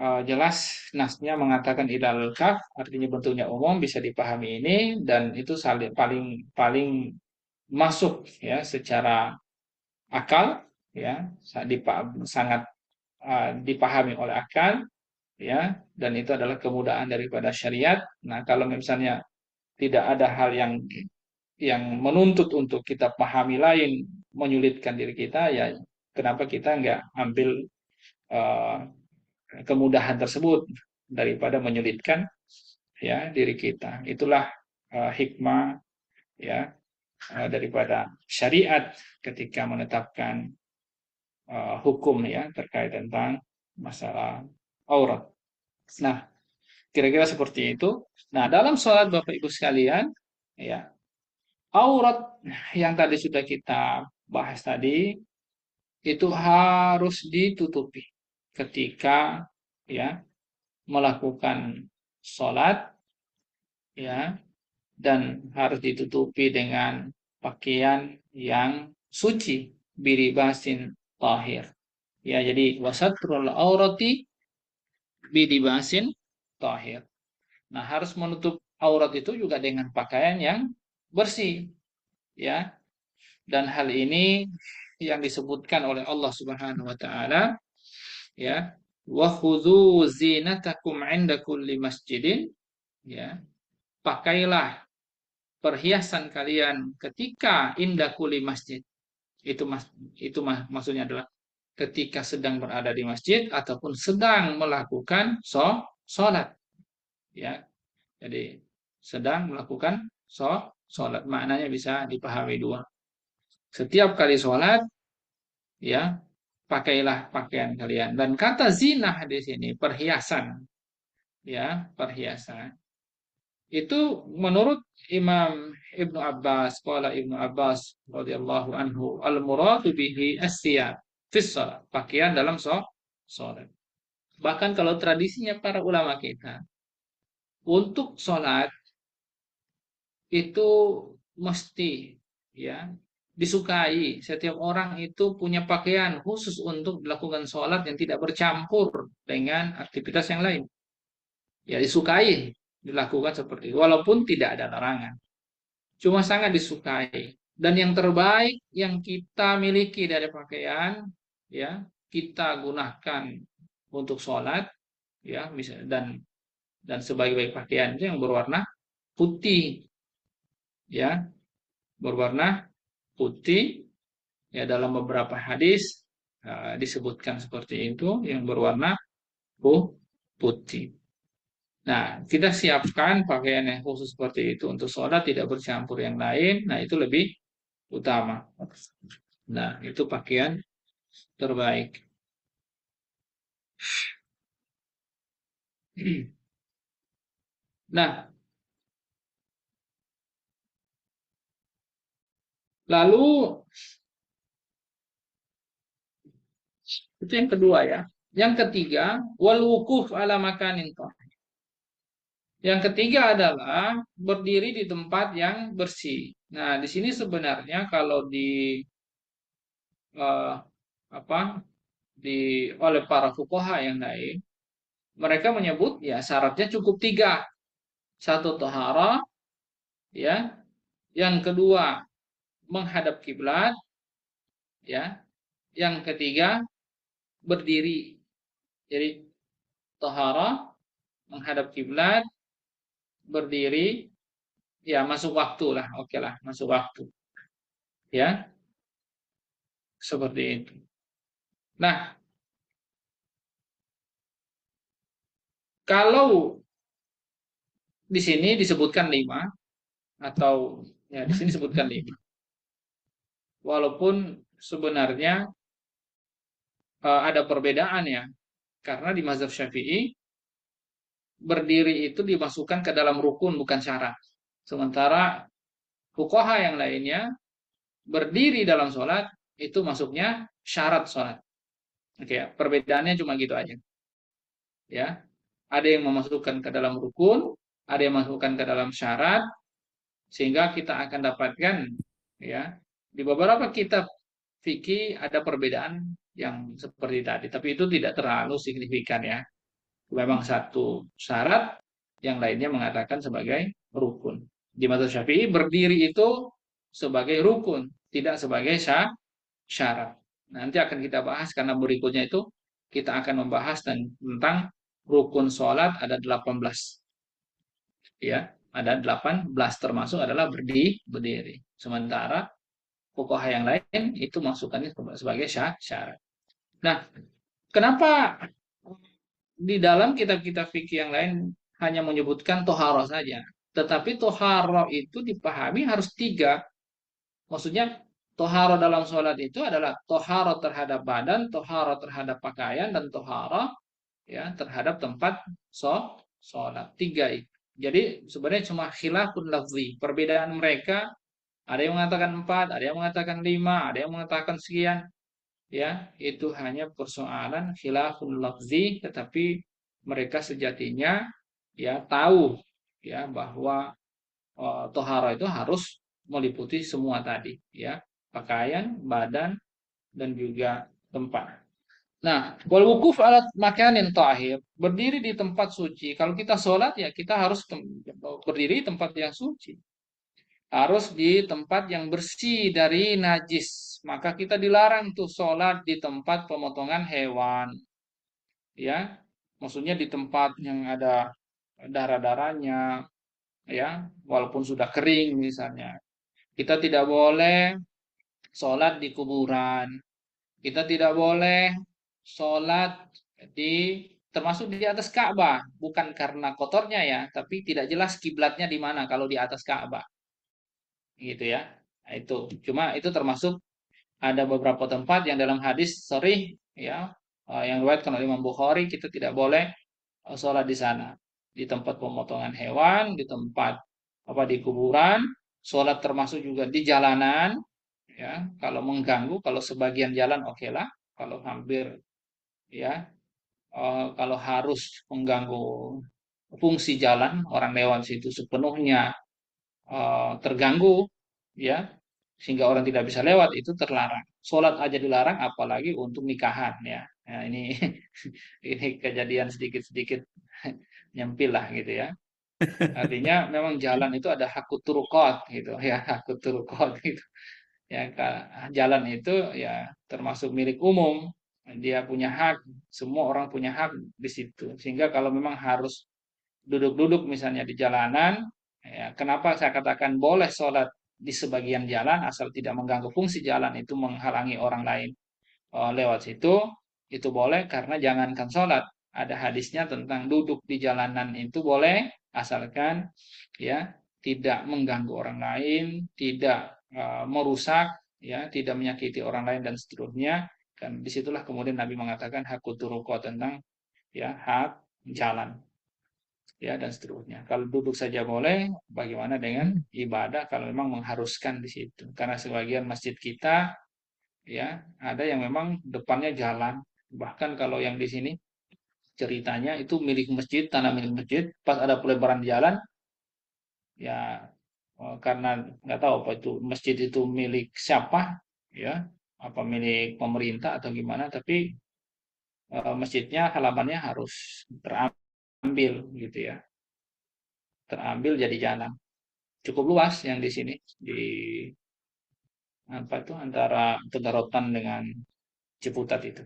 Jelas nasnya mengatakan ilal kaf, artinya bentuknya umum, bisa dipahami ini, dan itu paling paling masuk ya secara akal, ya sangat dipahami oleh akal, ya, dan itu adalah kemudahan daripada syariat. Nah, kalau misalnya tidak ada hal yang menuntut untuk kita pahami lain, menyulitkan diri kita, ya kenapa kita nggak ambil uh, kemudahan tersebut daripada menyulitkan ya diri kita. Itulah hikmah ya daripada syariat ketika menetapkan hukum ya terkait tentang masalah aurat. Nah, kira-kira seperti itu. Nah, dalam sholat Bapak Ibu sekalian, ya aurat yang tadi sudah kita bahas tadi itu harus ditutupi ketika ya melakukan sholat, ya, dan harus ditutupi dengan pakaian yang suci, biribasin tahir, ya. Jadi wasatrul aurati biribasin tahir. Nah, harus menutup aurat itu juga dengan pakaian yang bersih, ya. Dan hal ini yang disebutkan oleh Allah Subhanahu wa taala, ya, wa khudzu zinatakum 'inda kulli masjidin, ya. Pakailah perhiasan kalian ketika inda kulli masjid. Maksudnya adalah ketika sedang berada di masjid ataupun sedang melakukan sholat, ya. Jadi sedang melakukan sholat, maknanya bisa dipahami dua. Setiap kali sholat, ya, pakailah pakaian kalian. Dan kata zinah di sini perhiasan, ya, perhiasan. Itu menurut Imam Ibnu Abbas, qala Ibnu Abbas radhiyallahu anhu, al-muradu bihi as-siyab fi shalah, pakaian dalam sholat. Bahkan kalau tradisinya para ulama kita, untuk sholat itu mesti ya disukai, setiap orang itu punya pakaian khusus untuk dilakukan sholat yang tidak bercampur dengan aktivitas yang lain. Ya disukai dilakukan seperti itu, walaupun tidak ada larangan. Cuma sangat disukai. Dan yang terbaik yang kita miliki dari pakaian, ya kita gunakan untuk sholat, ya misalnya, dan sebaik-baik pakaian itu yang berwarna putih, ya. berwarna putih. Ya, dalam beberapa hadis disebutkan seperti itu, yang berwarna putih. Nah, kita siapkan pakaian yang khusus seperti itu untuk sholat, tidak bercampur yang lain. Nah, itu lebih utama. Nah, itu pakaian terbaik. Nah, lalu itu yang kedua ya. Yang ketiga, wal wukuf ala makanin thahir. Yang ketiga adalah berdiri di tempat yang bersih. Nah, di sini sebenarnya kalau eh, apa oleh para fuqaha yang lain, mereka menyebut ya syaratnya cukup tiga. Satu tohara, ya. Yang kedua menghadap kiblat, ya. Yang ketiga berdiri. Jadi tohara, menghadap kiblat, berdiri, ya masuk waktu lah, oke lah, masuk waktu, ya, seperti itu. Nah, kalau di sini disebutkan 5 atau ya di sini disebutkan 5, walaupun sebenarnya ada perbedaan ya, karena di mazhab Syafi'i berdiri itu dimasukkan ke dalam rukun bukan syarat. Sementara fuqaha yang lainnya berdiri dalam sholat itu masuknya syarat sholat. Oke, ya, perbedaannya cuma gitu aja. Ya, ada yang memasukkan ke dalam rukun, ada yang memasukkan ke dalam syarat, sehingga kita akan dapatkan ya di beberapa kitab fikih ada perbedaan yang seperti tadi, tapi itu tidak terlalu signifikan ya. Memang satu syarat, yang lainnya mengatakan sebagai rukun. Di mazhab Syafi'i berdiri itu sebagai rukun, tidak sebagai syarat. Nanti akan kita bahas karena berikutnya itu kita akan membahas tentang rukun sholat ada 18. Ya, ada 18 termasuk adalah berdiri. Sementara fuqaha yang lain itu masukannya sebagai syarat. Nah, kenapa di dalam kitab-kitab fikih yang lain hanya menyebutkan toharo saja? Tetapi toharo itu dipahami harus 3. Maksudnya toharo dalam sholat itu adalah toharo terhadap badan, toharo terhadap pakaian, dan toharo ya terhadap tempat sholat. 3 itu. Jadi sebenarnya cuma khilafun lafzi. Perbedaan mereka ada yang mengatakan 4, ada yang mengatakan 5, ada yang mengatakan sekian. Ya, itu hanya persoalan khilafun lafzi, tetapi mereka sejatinya ya tahu ya bahwa tohara itu harus meliputi semua tadi ya, pakaian, badan, dan juga tempat. Nah, wal wukuf alat makanin tahir, berdiri di tempat suci. Kalau kita sholat ya kita harus berdiri di tempat yang suci. Harus di tempat yang bersih dari najis. Maka kita dilarang tuh sholat di tempat pemotongan hewan. Ya, maksudnya di tempat yang ada darah-darahnya, ya, walaupun sudah kering misalnya. Kita tidak boleh sholat di kuburan. Kita tidak boleh sholat termasuk di atas Ka'bah, bukan karena kotornya ya, tapi tidak jelas kiblatnya di mana kalau di atas Ka'bah, gitu ya. Nah, itu cuma itu termasuk ada beberapa tempat yang dalam hadis sharih ya, yang diriwayatkan oleh Imam Bukhari, kita tidak boleh sholat di sana, di tempat pemotongan hewan, di tempat di kuburan, sholat termasuk juga di jalanan ya. Kalau mengganggu, kalau sebagian jalan oke lah, kalau hampir ya, kalau harus mengganggu fungsi jalan, orang lewat situ sepenuhnya terganggu ya, sehingga orang tidak bisa lewat, itu terlarang. Sholat aja dilarang, apalagi untuk nikahan ya. Nah, ini ini kejadian sedikit-sedikit nyempil lah gitu ya. Artinya memang jalan itu ada hakut turukot gitu ya, hakut turukot gitu. Ya, jalan itu ya termasuk milik umum. Dia punya hak, semua orang punya hak di situ. Sehingga kalau memang harus duduk-duduk misalnya di jalanan, ya, kenapa saya katakan boleh sholat di sebagian jalan asal tidak mengganggu fungsi jalan itu menghalangi orang lain lewat situ itu boleh karena jangankan sholat ada hadisnya tentang duduk di jalanan itu boleh asalkan ya tidak mengganggu orang lain, tidak merusak, ya tidak menyakiti orang lain dan seterusnya. Kan disitulah kemudian Nabi mengatakan hak turuqo tentang ya hak jalan ya dan seterusnya. Kalau duduk saja boleh, bagaimana dengan ibadah kalau memang mengharuskan di situ? Karena sebagian masjid kita ya ada yang memang depannya jalan. Bahkan kalau yang di sini ceritanya itu milik masjid, tanah milik masjid, pas ada pelebaran jalan ya karena nggak tahu apa itu masjid itu milik siapa ya apa milik pemerintah atau gimana tapi masjidnya halamannya harus terambil gitu ya terambil jadi jalan cukup luas yang di sini di apa itu antara Tegarotan dengan Ciputat itu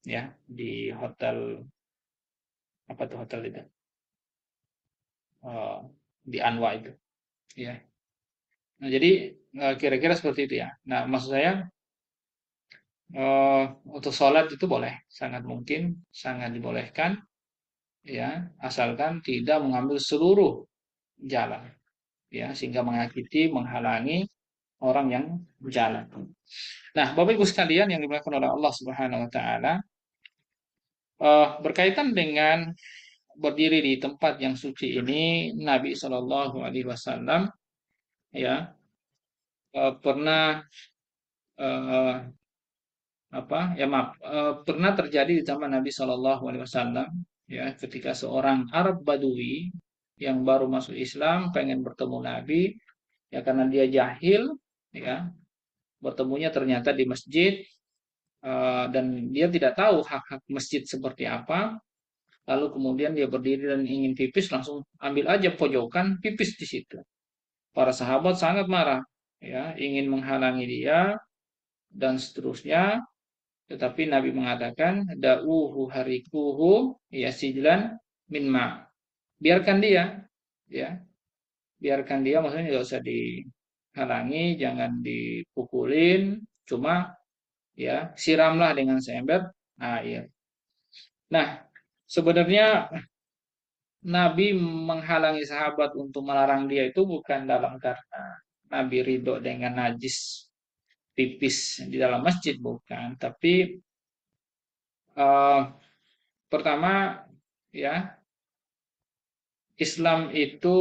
ya di hotel apa tuh hotel itu Eh, di Anwa itu ya nah jadi kira-kira seperti itu ya nah maksud saya untuk sholat itu boleh sangat mungkin sangat dibolehkan ya asalkan tidak mengambil seluruh jalan ya sehingga menyakiti menghalangi orang yang berjalan. Nah, Bapak Ibu sekalian yang dimuliakan oleh Allah Subhanahu wa taala, berkaitan dengan berdiri di tempat yang suci ini Nabi Shallallahu alaihi wasallam ya pernah eh, apa ya maaf pernah terjadi di zaman Nabi Shallallahu alaihi wasallam ya ketika seorang Arab Badui yang baru masuk Islam pengen bertemu Nabi ya karena dia jahil ya bertemunya ternyata di masjid dan dia tidak tahu hak-hak masjid seperti apa lalu kemudian dia berdiri dan ingin pipis langsung ambil aja pojokan pipis di situ para sahabat sangat marah ya ingin menghalangi dia dan seterusnya tetapi Nabi mengatakan da'uhu harikuhu ya sijlan min ma biarkan dia ya biarkan dia maksudnya nggak usah dihalangi jangan dipukulin cuma ya siramlah dengan seember air. Nah, sebenarnya Nabi menghalangi sahabat untuk melarang dia itu bukan dalam karena Nabi ridho dengan najis pipis di dalam masjid bukan, tapi eh, pertama ya Islam itu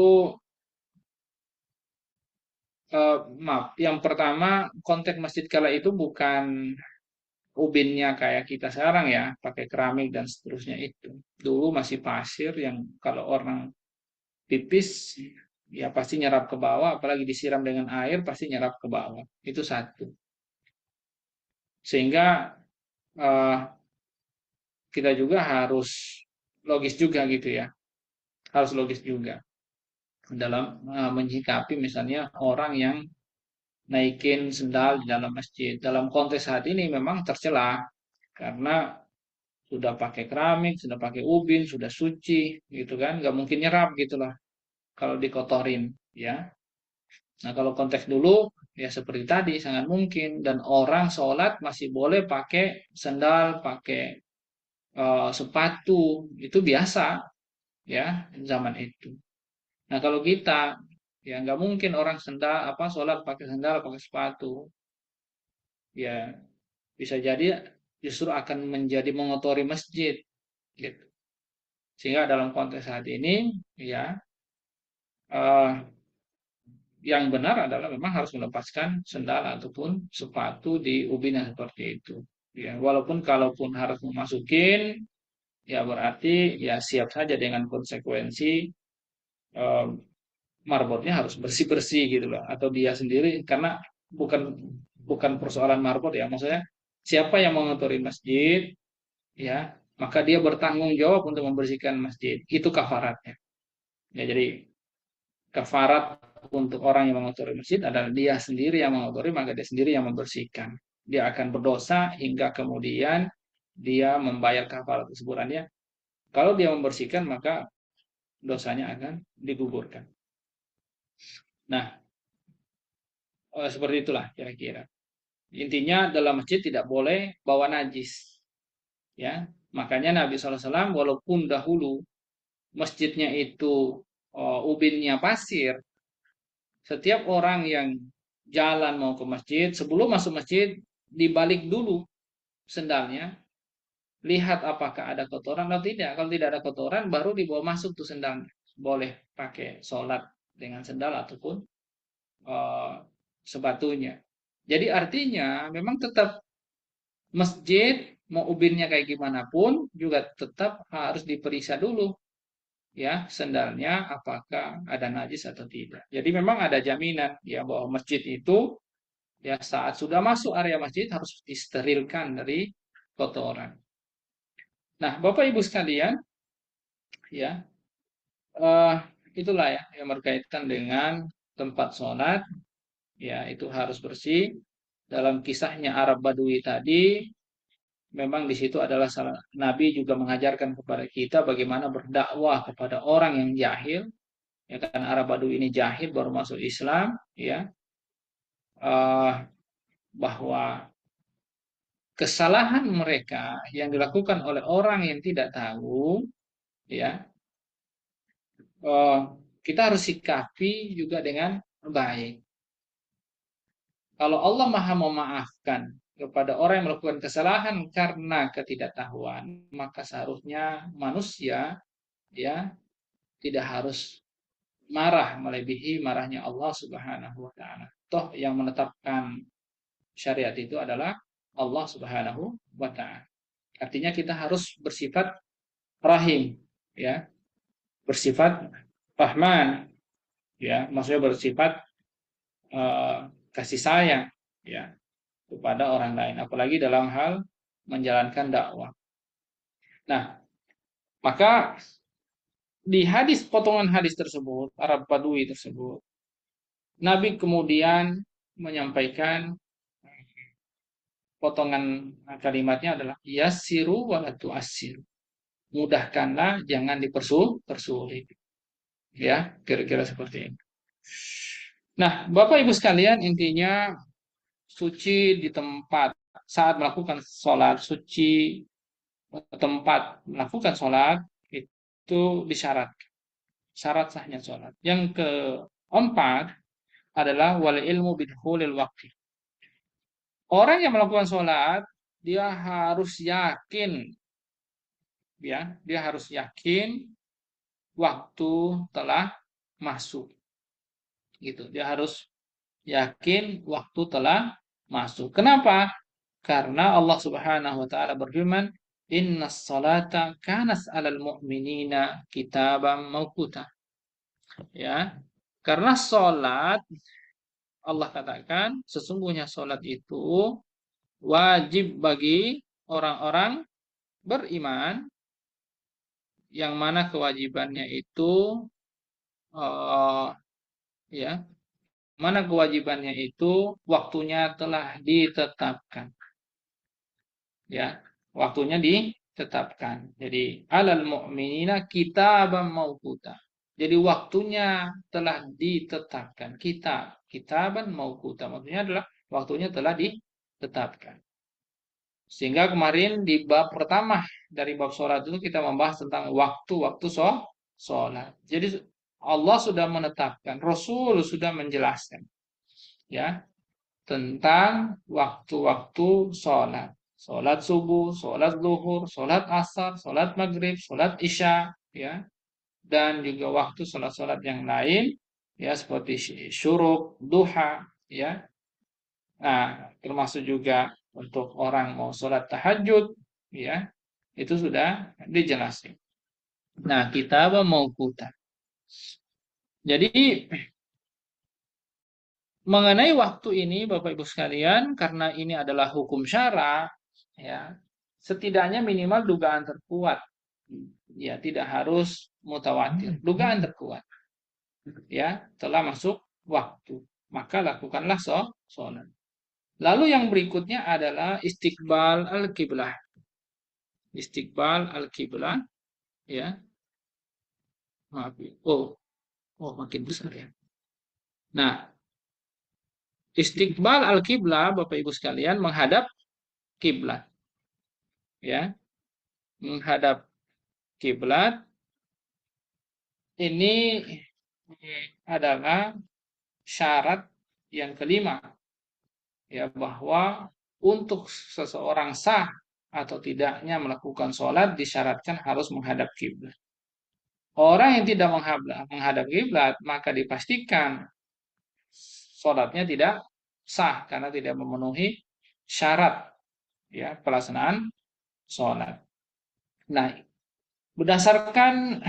maaf, yang pertama konteks masjid kala itu bukan ubinnya kayak kita sekarang ya, pakai keramik dan seterusnya itu. Dulu masih pasir yang kalau orang pipis ya pasti nyerap ke bawah, apalagi disiram dengan air pasti nyerap ke bawah. Itu satu. Sehingga eh, kita juga harus logis juga gitu ya, harus logis juga dalam menyikapi misalnya orang yang naikin sendal di dalam masjid. Dalam konteks saat ini memang tercela karena sudah pakai keramik, sudah pakai ubin, sudah suci, gitu kan? Nggak mungkin nyerap gitulah kalau dikotorin, ya. Nah kalau konteks dulu ya seperti tadi sangat mungkin dan orang sholat masih boleh pakai sendal, pakai sepatu itu biasa ya zaman itu. Nah kalau kita ya nggak mungkin orang sendal apa sholat pakai sendal, pakai sepatu, ya bisa jadi justru akan menjadi mengotori masjid, gitu. Sehingga dalam konteks saat ini ya eh, yang benar adalah memang harus melepaskan sendal ataupun sepatu di ubin yang seperti itu. Ya, walaupun kalaupun harus memasukin, ya berarti ya siap saja dengan konsekuensi eh, marbotnya harus bersih-bersih gitu loh. Atau dia sendiri karena bukan bukan persoalan marbot ya, maksudnya siapa yang mengotori masjid, ya maka dia bertanggung jawab untuk membersihkan masjid. Itu kafaratnya. Ya, jadi kafarat untuk orang yang mengotori masjid adalah dia sendiri yang mengotori, maka dia sendiri yang membersihkan. Dia akan berdosa hingga kemudian dia membayar kafarat kesuburannya. Kalau dia membersihkan, maka dosanya akan digugurkan. Nah, seperti itulah kira-kira. Intinya dalam masjid tidak boleh bawa najis. Ya, makanya Nabi SAW walaupun dahulu masjidnya itu ubinnya pasir, setiap orang yang jalan mau ke masjid, sebelum masuk masjid dibalik dulu sendalnya, lihat apakah ada kotoran atau tidak. Kalau tidak ada kotoran, baru dibawa masuk tuh sendalnya. Boleh pakai sholat dengan sendal ataupun eh, sepatunya. Jadi artinya memang tetap masjid mau ubinnya kayak gimana pun juga tetap harus diperiksa dulu ya sendalnya apakah ada najis atau tidak. Jadi memang ada jaminan ya bahwa masjid itu ya saat sudah masuk area masjid harus disterilkan dari kotoran. Nah, Bapak Ibu sekalian, ya eh, itulah ya yang berkaitan dengan tempat sholat, ya itu harus bersih. Dalam kisahnya Arab Badui tadi, memang di situ adalah Nabi juga mengajarkan kepada kita bagaimana berdakwah kepada orang yang jahil, ya kan Arab Badui ini jahil baru masuk Islam, ya eh, bahwa kesalahan mereka yang dilakukan oleh orang yang tidak tahu, ya eh, kita harus sikapi juga dengan baik. Kalau Allah Maha memaafkan kepada orang yang melakukan kesalahan karena ketidaktahuan, maka seharusnya manusia ya tidak harus marah melebihi marahnya Allah Subhanahu wa taala. Toh yang menetapkan syariat itu adalah Allah Subhanahu wa taala. Artinya kita harus bersifat rahim, ya, bersifat rahman, ya, maksudnya bersifat kasih sayang, ya, kepada orang lain, apalagi dalam hal menjalankan dakwah. Nah, maka di hadis potongan hadis tersebut, Arab Badui tersebut, Nabi kemudian menyampaikan potongan kalimatnya adalah yassiru wa la tu'assiru. Mudahkanlah, jangan dipersulit. Ya, kira-kira seperti ini. Nah, Bapak Ibu sekalian, intinya suci di tempat saat melakukan sholat, suci tempat melakukan sholat itu disyaratkan. Syarat sahnya sholat. Yang keempat adalah wal ilmu bidhulil waqti. Orang yang melakukan sholat, dia harus yakin, ya, dia harus yakin waktu telah masuk. Gitu. Dia harus yakin waktu telah masuk. Kenapa? Karena Allah Subhanahu wa taala berfirman, "Innas salata kanas 'alal mu'minina kitaban mawquta." Ya. Karena salat Allah katakan sesungguhnya salat itu wajib bagi orang-orang beriman yang mana kewajibannya itu ya, mana kewajibannya itu waktunya telah ditetapkan. Ya, waktunya ditetapkan. Jadi alal mu'minina kitaban mawquta. Jadi waktunya telah ditetapkan. Kitaban mawquta. Maksudnya adalah waktunya telah ditetapkan. Sehingga kemarin di bab pertama dari bab sholat itu kita membahas tentang waktu-waktu sholat. Jadi Allah sudah menetapkan, Rasul sudah menjelaskan, ya, tentang waktu-waktu sholat. Sholat subuh, sholat zuhur, sholat asar, sholat maghrib, sholat isya, ya, dan juga waktu sholat-sholat yang lain, ya, seperti syuruk, duha, ya. Nah, termasuk juga untuk orang mau sholat tahajud, ya, itu sudah dijelaskan. Nah, kita mau kuta. Jadi mengenai waktu ini, Bapak Ibu sekalian, karena ini adalah hukum syara, ya, setidaknya minimal dugaan terkuat, ya, tidak harus mutawatir, dugaan terkuat, ya, telah masuk waktu, maka lakukanlah sholat. Lalu yang berikutnya adalah istiqbal al-qiblah. Istiqbal al-qiblah, ya. Maaf. Oh, makin besar ya. Nah, Istiqbal al-qiblah, Bapak Ibu sekalian, menghadap kiblat, ya, menghadap kiblat ini adalah syarat yang kelima, ya, bahwa untuk seseorang sah atau tidaknya melakukan sholat disyaratkan harus menghadap kiblat. Orang yang tidak menghadap kiblat maka dipastikan sholatnya tidak sah karena tidak memenuhi syarat, ya, pelaksanaan sholat. Nah, berdasarkan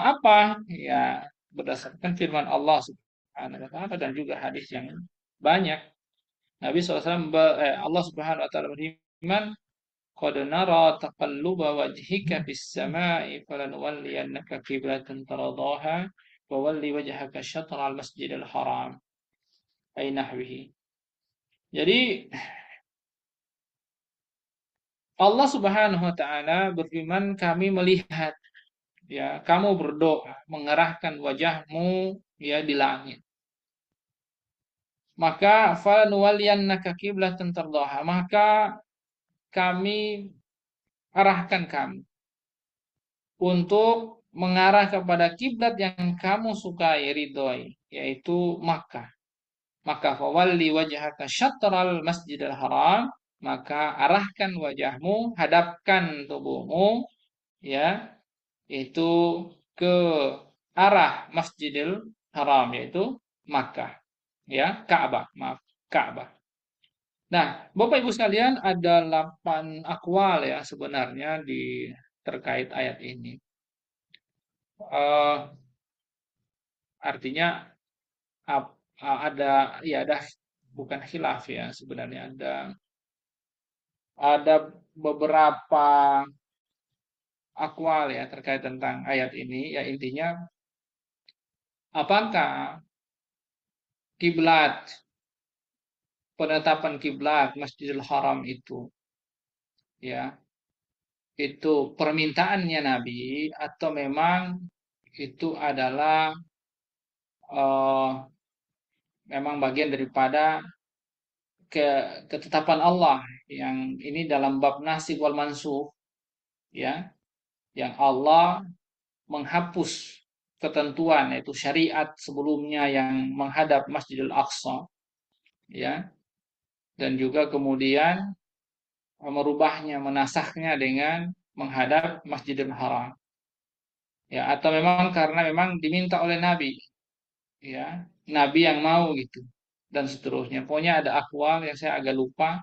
apa? Ya, berdasarkan firman Allah Subhanahu wa taala dan juga hadis yang banyak. Nabi SAW, Allah Subhanahu wa taala berfirman, "Qad nara taqalluba wajhika fis sama'i falanuwalliyannaka qiblatan taradaha wa walli wajhaka syatral masjidil haram." Ai nahwihi. Jadi Allah Subhanahu wa taala berfirman, kami melihat, ya, kamu berdoa mengerahkan wajahmu, ya, di langit. Maka falanuwalliyannaka qiblatan tardaha, maka kami arahkan kamu untuk mengarah kepada kiblat yang kamu sukai, ridhoi, yaitu Makkah. Maka fawalli wajhaka syatral masjidil haram, maka arahkan wajahmu, hadapkan tubuhmu, ya, itu ke arah Masjidil Haram, yaitu Makkah, ya, Ka'bah, maaf, Ka'bah. Nah, Bapak Ibu sekalian, ada 8 akwal, ya, sebenarnya di terkait ayat ini. Artinya ada bukan khilaf, ya, sebenarnya ada beberapa akwal, ya, terkait tentang ayat ini, ya, intinya apakah kiblat, penetapan kiblat Masjidil Haram itu, ya, itu permintaannya Nabi atau memang itu adalah memang bagian daripada ketetapan Allah yang ini dalam bab nasikh wal mansukh, ya, yang Allah menghapus ketentuan yaitu syariat sebelumnya yang menghadap Masjidil Aqsa, ya, dan juga kemudian merubahnya, menasahnya dengan menghadap Masjidil Haram, ya, atau memang karena memang diminta oleh Nabi, ya, Nabi yang mau gitu dan seterusnya. Pokoknya ada akwal yang saya agak lupa,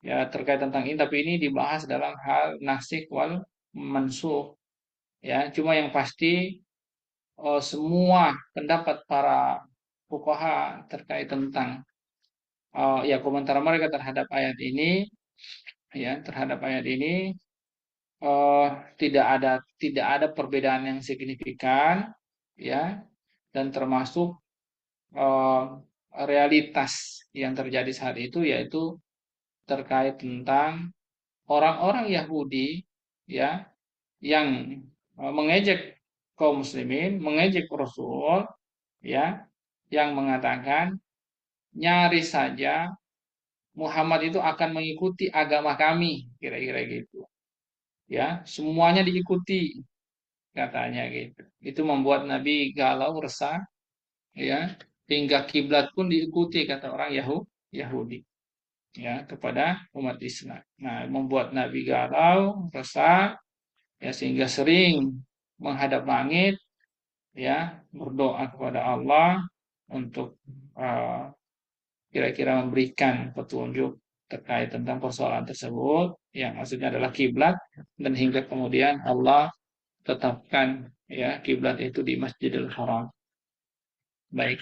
ya, terkait tentang ini, tapi ini dibahas dalam hal nasikh wal mansukh, ya. Cuma yang pasti semua pendapat para fuqaha terkait tentang ya, komentar mereka terhadap ayat ini, ya, terhadap ayat ini eh, tidak ada perbedaan yang signifikan, ya, dan termasuk eh, realitas yang terjadi saat itu, yaitu terkait tentang orang-orang Yahudi, ya, yang mengejek kaum muslimin, mengejek Rasul, ya, yang mengatakan nyaris saja Muhammad itu akan mengikuti agama kami, kira-kira gitu, ya, semuanya diikuti katanya gitu. Itu membuat Nabi galau, resah, ya, hingga kiblat pun diikuti kata orang Yahudi, ya, kepada umat Islam. Nah, membuat Nabi galau, resah, ya, sehingga sering menghadap langit, ya, berdoa kepada Allah untuk kira-kira memberikan petunjuk terkait tentang persoalan tersebut yang maksudnya adalah kiblat, dan hingga kemudian Allah tetapkan, ya, kiblat itu di Masjidil Haram. Baik.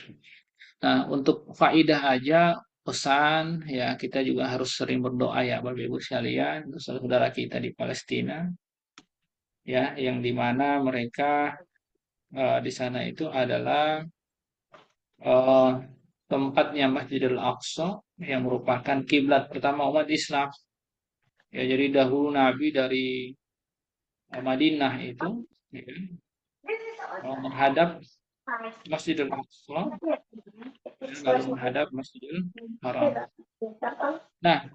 Nah, untuk faidah aja pesan, ya, kita juga harus sering berdoa, ya, Bapak Ibu sekalian, untuk saudara kita di Palestina, ya, yang dimana mereka di sana itu adalah eh, tempatnya Masjidil Aqsa yang merupakan kiblat pertama umat Islam. Ya, jadi dahulu Nabi dari Madinah itu, ya, menghadap Masjidil Aqsa, lalu menghadap Masjidil Haram. Nah,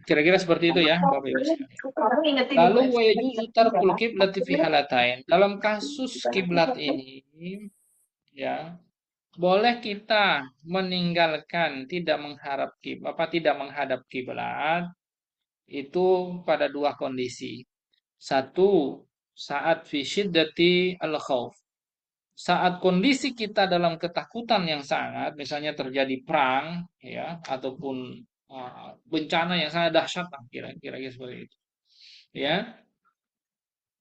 kira-kira seperti itu ya, Bapak Ibu sekalian. Lalu wa yajuzu tarkul qiblati fi halatain. Dalam kasus kiblat ini ya, boleh kita meninggalkan tidak menghadap kiblat itu pada dua kondisi. Satu, saat fi syiddati al-khauf. Saat kondisi kita dalam ketakutan yang sangat, misalnya terjadi perang ya ataupun bencana yang sangat dahsyat kira-kira seperti itu. Ya,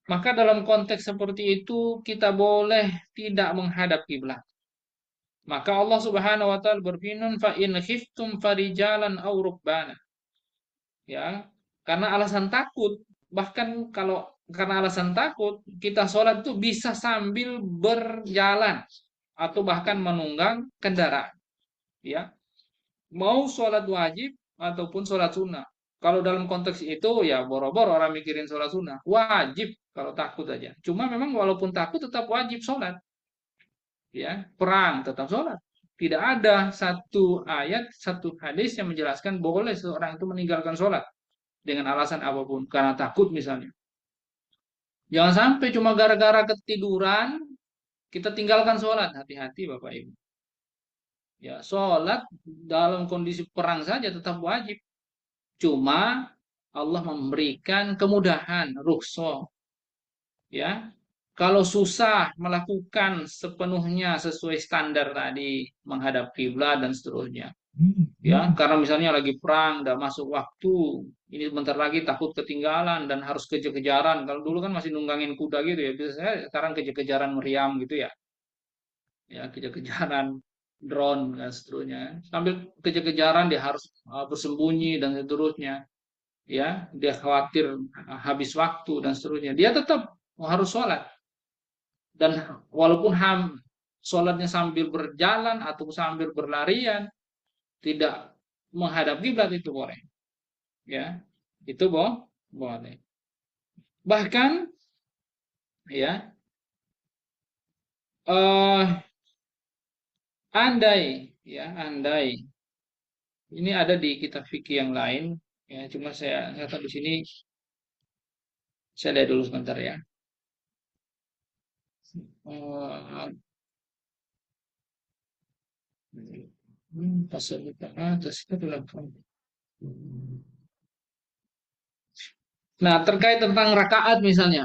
maka dalam konteks seperti itu kita boleh tidak menghadap kiblat. Maka Allah Subhanahu wa taala berfirman fa in khiftum farijalan aw rukbana. Ya, karena alasan takut, bahkan kalau karena alasan takut, kita sholat itu bisa sambil berjalan atau bahkan menunggang kendaraan. Ya, mau sholat wajib ataupun sholat sunnah. Kalau dalam konteks itu ya boro-boro orang mikirin sholat sunnah. Wajib kalau takut aja. Cuma memang walaupun takut tetap wajib sholat. Ya, perang tetap sholat. Tidak ada satu ayat, satu hadis yang menjelaskan boleh seorang itu meninggalkan sholat dengan alasan apapun. Karena takut misalnya. Jangan sampai cuma gara-gara ketiduran kita tinggalkan sholat. Hati-hati Bapak Ibu. Ya, sholat dalam kondisi perang saja tetap wajib. Cuma Allah memberikan kemudahan, rukhsah. Ya, kalau susah melakukan sepenuhnya sesuai standar tadi, menghadap kiblat dan seterusnya. Ya, karena misalnya lagi perang, udah masuk waktu, ini bentar lagi takut ketinggalan dan harus kejar-kejaran. Kalau dulu kan masih nunggangin kuda gitu ya, biasanya sekarang kejar-kejaran meriam gitu ya. Ya, kejar-kejaran drone dan seterusnya. Sambil kejar-kejaran dia harus bersembunyi dan seterusnya. Ya, dia khawatir habis waktu dan seterusnya. Dia tetap harus sholat. Dan walaupun sholatnya sambil berjalan atau sambil berlarian, tidak menghadap kiblat itu boleh. Ya, itu boleh. Bahkan ya, andai ini ada di kitab fikih yang lain ya, cuma saya tahu di sini saya lihat dulu sebentar ya. Pasal atas itu adalah. Nah, terkait tentang rakaat misalnya.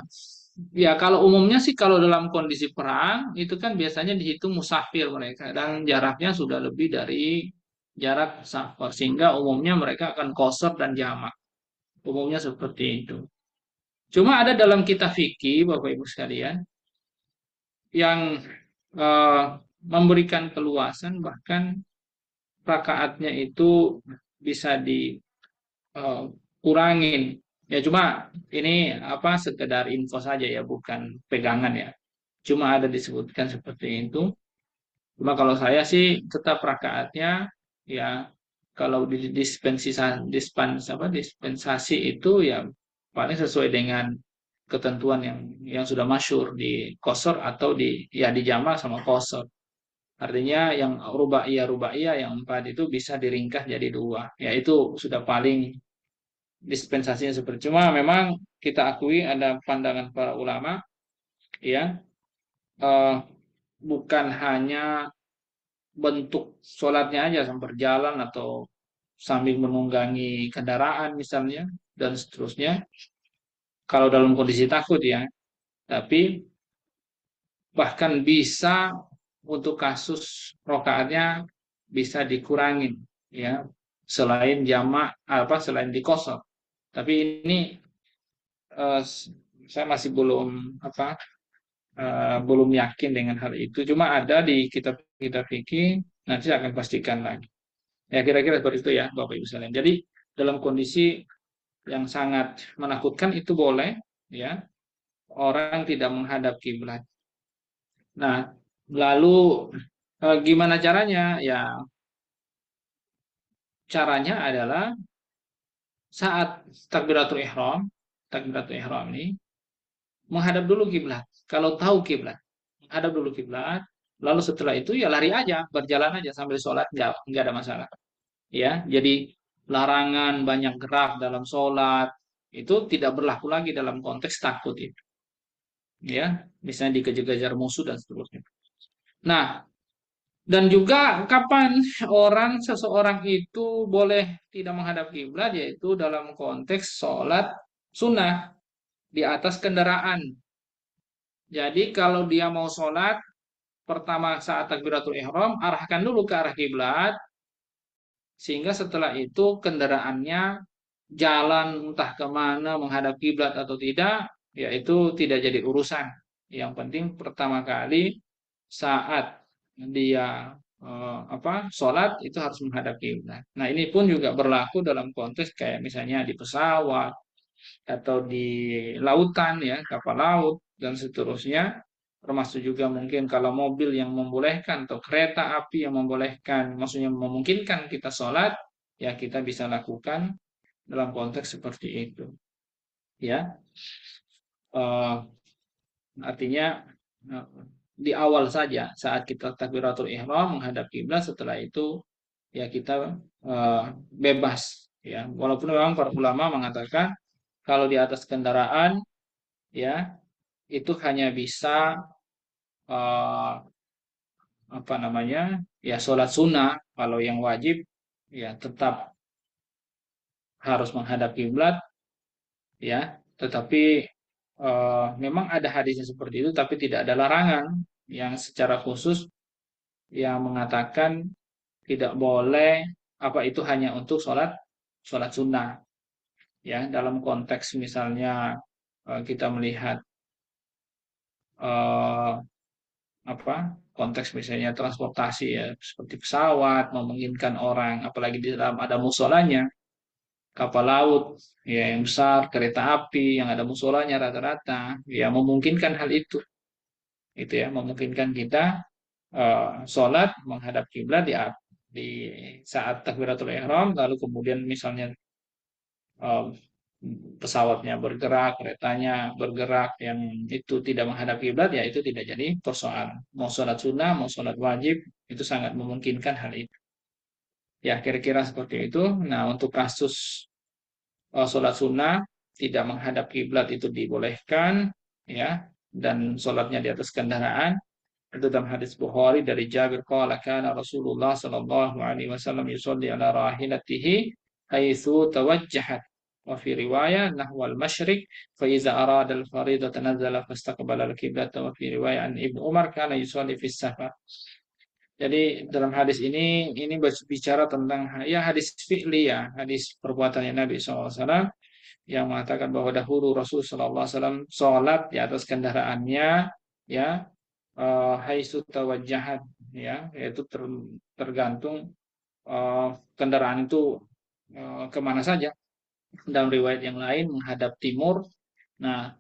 Ya, kalau umumnya sih kalau dalam kondisi perang itu kan biasanya dihitung musafir mereka dan jaraknya sudah lebih dari jarak safar sehingga umumnya mereka akan qashar dan jamak. Umumnya seperti itu. Cuma ada dalam kitab fikih Bapak Ibu sekalian yang memberikan keluasan bahkan rakaatnya itu bisa dikurangin. Ya cuma ini apa sekedar info saja ya, bukan pegangan ya. Cuma ada disebutkan seperti itu. Cuma kalau saya sih tetap rakaatnya ya kalau di dispensasi itu ya paling sesuai dengan ketentuan yang sudah masyhur di qashar atau di jamak sama qashar. Artinya yang rubaiyah yang 4 itu bisa diringkas jadi 2. Ya itu sudah paling dispensasinya seperti. Cuma memang kita akui ada pandangan para ulama ya eh, bukan hanya bentuk sholatnya aja sambil berjalan atau sambil menunggangi kendaraan misalnya dan seterusnya. Kalau dalam kondisi takut ya, tapi bahkan bisa untuk kasus rokaatnya bisa dikurangin ya selain jamak selain di qashar. Tapi ini saya masih belum yakin dengan hal itu. Cuma ada di kitab fikih, nanti saya akan pastikan lagi. Ya kira-kira seperti itu ya Bapak Ibu sekalian. Jadi dalam kondisi yang sangat menakutkan itu boleh ya orang tidak menghadap kiblat. Nah, lalu gimana caranya? Ya caranya adalah saat takbiratul ihram ini menghadap dulu kiblat. Kalau tahu kiblat, menghadap dulu kiblat, Lalu setelah itu ya lari aja, berjalan aja sambil sholat, nggak ada masalah. Ya, jadi larangan banyak gerak dalam sholat itu tidak berlaku lagi dalam konteks takut itu. Ya, misalnya dikejar-kejar musuh dan seterusnya. Nah, dan juga kapan seseorang itu boleh tidak menghadap kiblat, yaitu dalam konteks sholat sunnah di atas kendaraan. Jadi kalau dia mau sholat, pertama saat takbiratul ihram, arahkan dulu ke arah kiblat, sehingga setelah itu kendaraannya jalan entah kemana menghadap kiblat atau tidak, yaitu tidak jadi urusan. Yang penting pertama kali saat dia sholat itu harus menghadap kiblat. Nah ini pun juga berlaku dalam konteks kayak misalnya di pesawat atau di lautan ya, kapal laut dan seterusnya, termasuk juga mungkin kalau mobil yang membolehkan atau kereta api yang membolehkan, maksudnya memungkinkan kita sholat, ya kita bisa lakukan dalam konteks seperti itu ya. Eh, Artinya eh, di awal saja saat kita takbiratul ihram menghadap kiblat, setelah itu ya kita bebas ya, walaupun memang para ulama mengatakan kalau di atas kendaraan ya itu hanya bisa eh, apa namanya ya sholat sunnah. Kalau yang wajib ya tetap harus menghadap kiblat ya, tetapi memang ada hadisnya seperti itu, tapi tidak ada larangan yang secara khusus yang mengatakan tidak boleh apa itu hanya untuk sholat sholat sunnah ya. Dalam konteks misalnya kita melihat eh, apa konteks misalnya transportasi ya seperti pesawat memungkinkan orang, apalagi di dalam ada musolanya, kapal laut ya yang besar, kereta api yang ada musolanya rata-rata ya memungkinkan hal itu ya, memungkinkan kita sholat menghadap kiblat di saat takbiratul ihram, lalu kemudian misalnya eh, pesawatnya bergerak, keretanya bergerak yang itu tidak menghadap kiblat, ya itu tidak jadi persoalan. Mau sholat sunnah, mau sholat wajib, itu sangat memungkinkan hal itu. Ya, kira-kira seperti itu. Nah, untuk kasus sholat sunnah tidak menghadap kiblat itu dibolehkan, ya, dan sholatnya di atas kendaraan. Itu dalam hadis Bukhari dari Jabir qala kana Rasulullah sallallahu alaihi wasallam yusalli ala rahilatihi haitsu tawajjahat, wa fi riwayah nahwal masyriq fa iza arada al fariidata nazala fastaqbala al qiblata, wa fi riwayah an Ibnu Umar kana yusalli fis safar. Jadi dalam hadis ini bicara tentang ya hadis fi'li ya, hadis perbuatannya Nabi SAW yang mengatakan bahwa dahulu Rasul SAW sholat di atas kendaraannya ya, haitsu tawajjahat ya, yaitu tergantung kendaraan itu kemana saja. Dalam riwayat yang lain menghadap timur. Nah,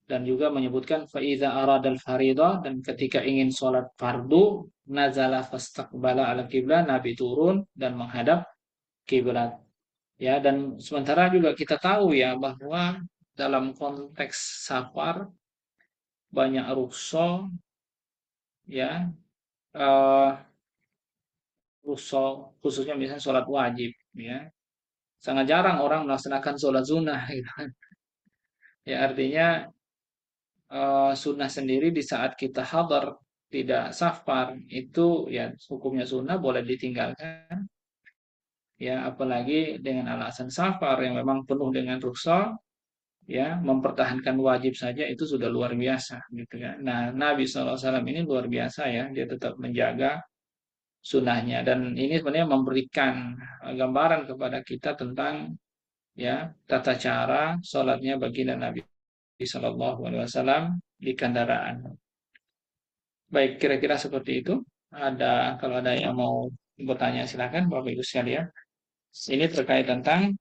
dan juga menyebutkan faiza aradal faridah, dan ketika ingin sholat fardu nazala fastaqbala ala kiblat, Nabi turun dan menghadap kiblat ya. Dan sementara juga kita tahu ya bahwa dalam konteks safar banyak rukhsah ya, eh, rukhsah khususnya misalnya sholat wajib ya, sangat jarang orang melaksanakan sholat sunnah gitu kan. Ya artinya sunnah sendiri di saat kita hadar tidak safar itu ya hukumnya sunnah boleh ditinggalkan ya, apalagi dengan alasan safar yang memang penuh dengan rukhsah ya, mempertahankan wajib saja itu sudah luar biasa gitu ya. Nah Nabi SAW ini luar biasa ya, dia tetap menjaga sunnahnya, dan ini sebenarnya memberikan gambaran kepada kita tentang ya tata cara sholatnya baginda Nabi Shallallahu Alaihi Wasallam di kendaraan. Baik, kira-kira seperti itu. Kalau ada yang mau bertanya silakan Bapak Ibu sekalian. Ini terkait tentang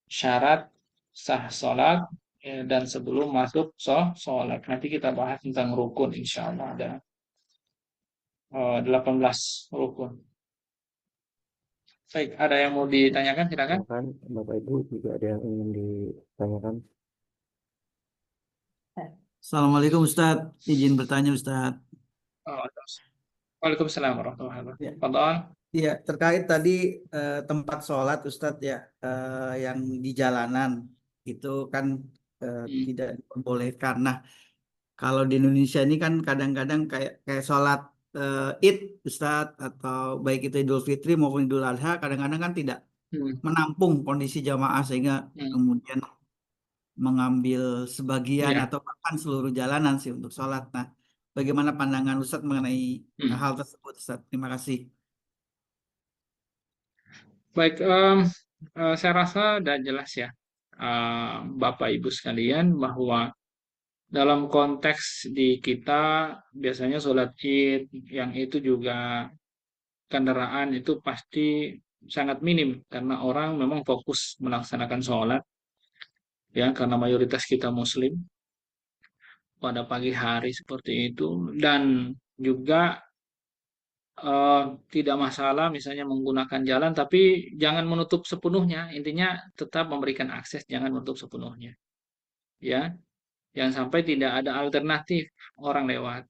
syarat sah sholat dan sebelum masuk sholat. Nanti kita bahas tentang rukun, insya Allah ada 18 rukun. Baik, ada yang mau ditanyakan silakan. Silakan Bapak Ibu juga ada yang ingin ditanyakan. Assalamualaikum Ustadz, izin bertanya Ustadz. Oh, terus. Waalaikumsalam warahmatullahi wabarakatuh. Ya, Fadal. ya, terkait tadi tempat sholat Ustadz ya, yang di jalanan itu kan Hmm. tidak diperbolehkan. Nah, kalau di Indonesia ini kan kadang-kadang kayak kayak sholat Id Ustadz, atau baik itu Idul Fitri maupun Idul Adha, kadang-kadang kan tidak Hmm. menampung kondisi jamaah sehingga Hmm. kemudian mengambil sebagian Ya. atau bahkan seluruh jalanan sih untuk sholat. Nah, bagaimana pandangan Ustadz mengenai Hmm. hal tersebut, Ustadz? Terima kasih. Baik, saya rasa sudah jelas ya, Bapak Ibu sekalian, bahwa dalam konteks di kita biasanya sholat Id yang itu juga kendaraan itu pasti sangat minim karena orang memang fokus melaksanakan sholat ya, karena mayoritas kita Muslim pada pagi hari seperti itu. Dan juga eh, tidak masalah misalnya menggunakan jalan, tapi jangan menutup sepenuhnya. Intinya tetap memberikan akses, jangan menutup sepenuhnya. Ya, jangan sampai tidak ada alternatif orang lewat.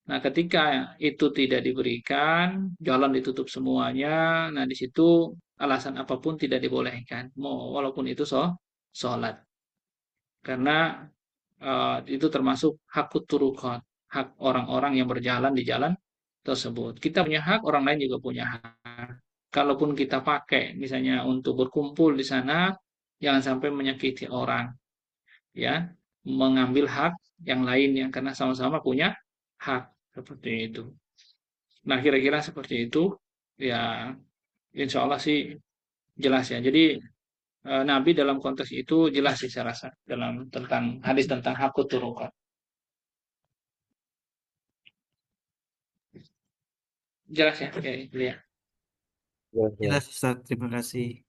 Nah, ketika itu tidak diberikan, jalan ditutup semuanya, nah di situ alasan apapun tidak dibolehkan, mau walaupun itu sholat. Karena itu termasuk hak turuqat, hak orang-orang yang berjalan di jalan tersebut. Kita punya hak, orang lain juga punya hak. Kalaupun kita pakai misalnya untuk berkumpul di sana, jangan sampai menyakiti orang, ya, mengambil hak yang lainnya karena sama-sama punya hak seperti itu. Nah, kira-kira seperti itu, ya, insya Allah sih jelas ya. Jadi Nabi dalam konteks itu jelas sih saya rasa dalam tentang hadis tentang hak turuqat. Jelas ya, oke, ya. Ya, ya. Jelas, Ustadz. Terima kasih.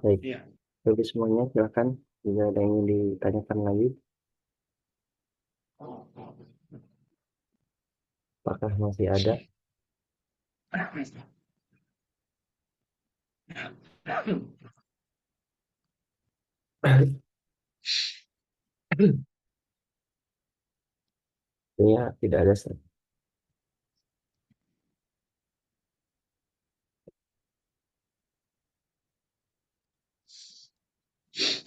Baik. Ya. Bagi semuanya, silakan. Jika ada yang ingin ditanyakan lagi, apakah masih ada? Ya, tidak ada. Ustaz.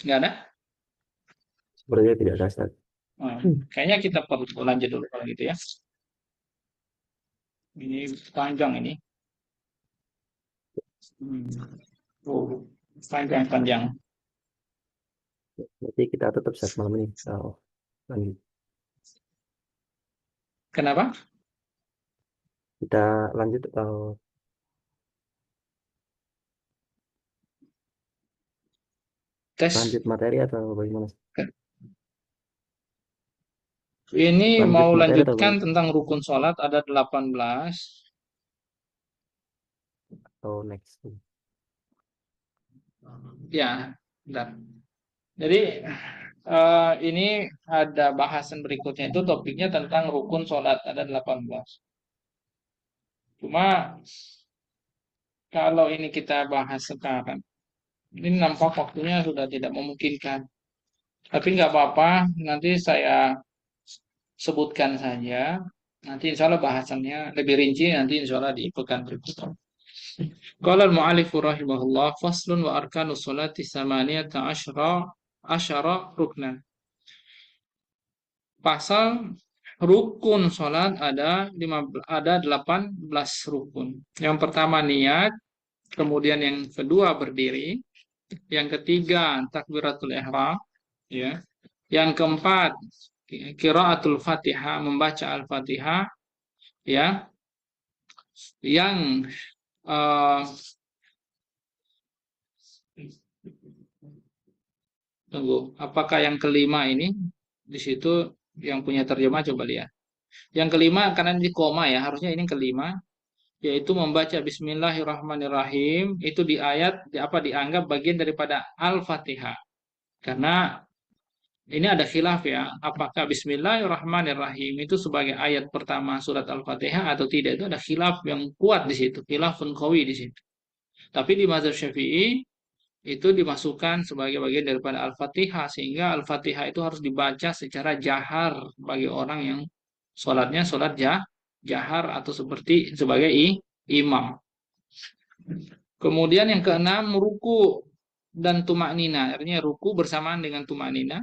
Nggak ada? Sepertinya tidak ada. Ustaz. Kayaknya kita perlu lanjut dulu kalau gitu ya. Ini panjang ini. Oh, panjang-panjang. Berarti kita tutup saat malam ini. Oh, lanjut. Kenapa? Kita lanjut atau Tes. lanjut materi atau bagaimana? Ini Lanjut mau materi atau lanjutkan tentang rukun sholat ada 18. atau next? Ya, bentar. Jadi ini ada bahasan berikutnya itu topiknya tentang rukun sholat ada 18. Cuma kalau ini kita bahas sekarang, ini nampak waktunya sudah tidak memungkinkan. Tapi nggak apa-apa, nanti saya sebutkan saja. Nanti insya Allah bahasannya lebih rinci nanti insya Allah di pekan berikutnya. Qala al-mu'allifu rahimahullah faslun wa arkanus sholati samaniyata asyara ruknan. Pasal rukun sholat ada 18 rukun. Yang pertama niat, kemudian yang kedua berdiri, yang ketiga takbiratul ihram, ya. Yang keempat qiraatul Fatihah, membaca Al-Fatihah, ya. Yang eh, tunggu, apakah yang kelima ini di situ yang punya terjemah coba lihat. Yang kelima karena di koma ya, harusnya ini kelima, yaitu membaca Bismillahirrahmanirrahim itu di ayat apa dianggap bagian daripada Al-Fatihah. Karena ini ada khilaf ya, apakah Bismillahirrahmanirrahim itu sebagai ayat pertama surat Al-Fatihah atau tidak, itu ada khilaf yang kuat di situ, khilafun qawi di situ. Tapi di mazhab Syafi'i itu dimasukkan sebagai bagian daripada Al-Fatihah sehingga Al-Fatihah itu harus dibaca secara jahar bagi orang yang sholatnya sholat jahar atau seperti sebagai imam. Kemudian yang keenam, ruku dan tumak nina, artinya ruku bersamaan dengan tumak nina.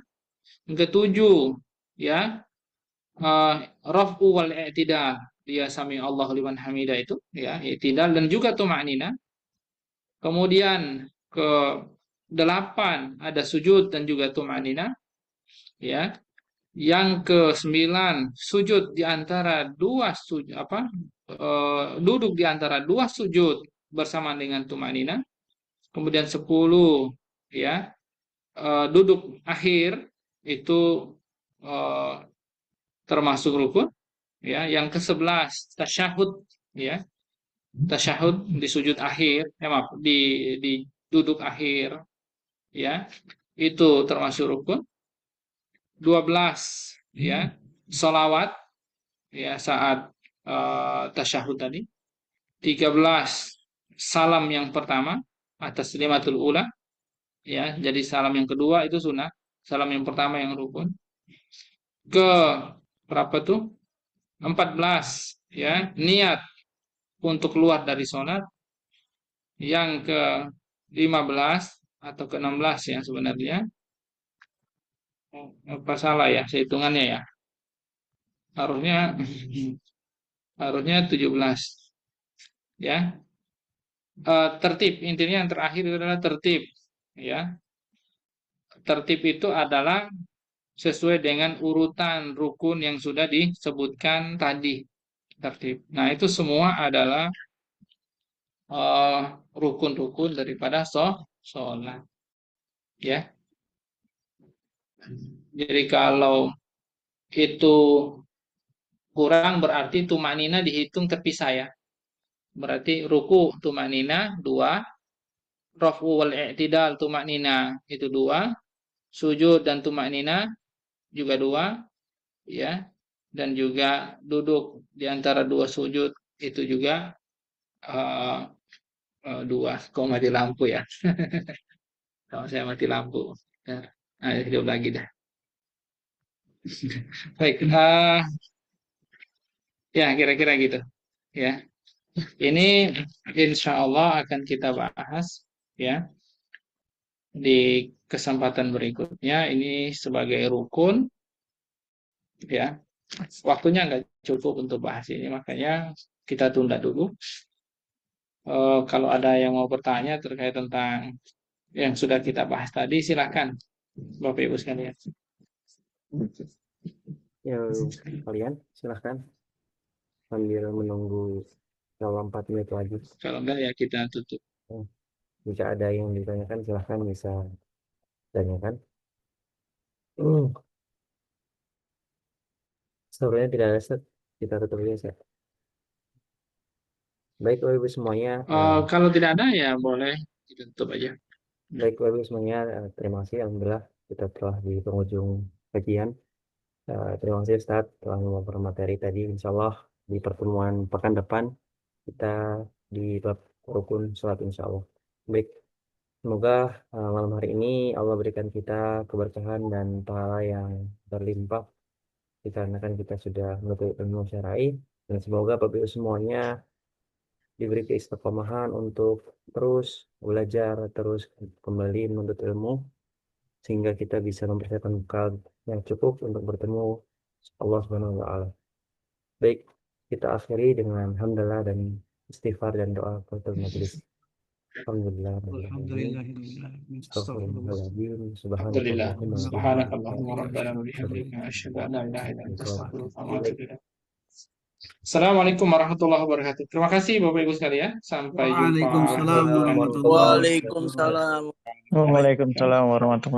Yang ketujuh, ya, raf'u wal i'tidal, dia sami Allahu liman hamidah itu, ya, i'tidal dan juga tumak nina. Kemudian ke delapan ada sujud dan juga tumak nina, ya. Yang ke sembilan, sujud di antara dua sujud, duduk di antara dua sujud bersamaan dengan tumak nina. Kemudian 10, ya, duduk akhir itu eh, termasuk rukun, ya. Yang ke-11 tasyahud, ya, tasyahud di sujud akhir, maaf, di duduk akhir, ya, itu termasuk rukun. 12, ya, solawat, ya, saat tasyahud tadi. 13, salam yang pertama atas taslimatul ula, ya, jadi salam yang kedua itu sunnah, salam yang pertama yang rukun. Ke berapa tuh? 14, ya, niat untuk keluar dari sholat. Yang ke 15 atau ke 16 ya sebenarnya, apa salah ya sehitungannya ya, harusnya harusnya 17, ya. Tertib, intinya yang terakhir itu adalah tertib, ya. Tertib itu adalah sesuai dengan urutan rukun yang sudah disebutkan tadi, tertib. Nah, itu semua adalah rukun-rukun daripada sholat, ya. Jadi kalau itu kurang berarti tumanina dihitung terpisah, ya. Berarti ruku tumanina 2, raf'u wal i'tidal tumanina itu 2, sujud dan tumanina juga 2, ya. Dan juga duduk di antara dua sujud itu juga 2. Kok mati lampu ya? Kalau saya mati lampu. Nah, hidup lagi dah. Baik, ya kira-kira gitu, ya. Ini insya Allah akan kita bahas, ya, di kesempatan berikutnya. Ini sebagai rukun, ya. Waktunya nggak cukup untuk bahas ini, makanya kita tunda dulu. Kalau ada yang mau bertanya terkait tentang yang sudah kita bahas tadi, silakan Bapak Ibu sekalian. Ya, kalian silahkan sambil menunggu selama 4 menit lagi. Kalau enggak ya kita tutup. Jika ada yang ditanyakan silahkan bisa tanyakan. Sebenarnya tidak ada set, kita tutup aja set. Baik Bapak Ibu semuanya. Kalau tidak ada ya boleh kita tutup aja. Baik Bapak Ibu semuanya, terima kasih. Alhamdulillah kita telah di penghujung kajian. Terima kasih Ustaz telah memaparkan materi tadi. Insya Allah di pertemuan pekan depan kita di bab rukun sholat insya Allah. Baik, semoga malam hari ini Allah berikan kita keberkahan dan pahala yang berlimpah dikarenakan kita sudah menuntut ilmu syar'i, dan semoga Bapak Ibu semuanya diberi keistiqomahan untuk terus belajar, terus kembali menuntut ilmu sehingga kita bisa mempersiapkan bekal yang cukup untuk bertemu Allah Subhanahu wa taala. Baik, kita akhiri dengan hamdalah dan istighfar dan doa penutup majelis. Alhamdulillah. Astagfirullahaladzim. Subhanakallahumma rabbana wa bihamdika asyhadu an la ilaha illa anta astaghfiruka wa atubu ilaik. Assalamualaikum warahmatullahi wabarakatuh. Terima kasih Bapak Ibu sekalian. Sampai jumpa. Waalaikumsalam warahmatullahi wabarakatuh. Waalaikumsalam. Waalaikumsalam warahmatullahi wabarakatuh.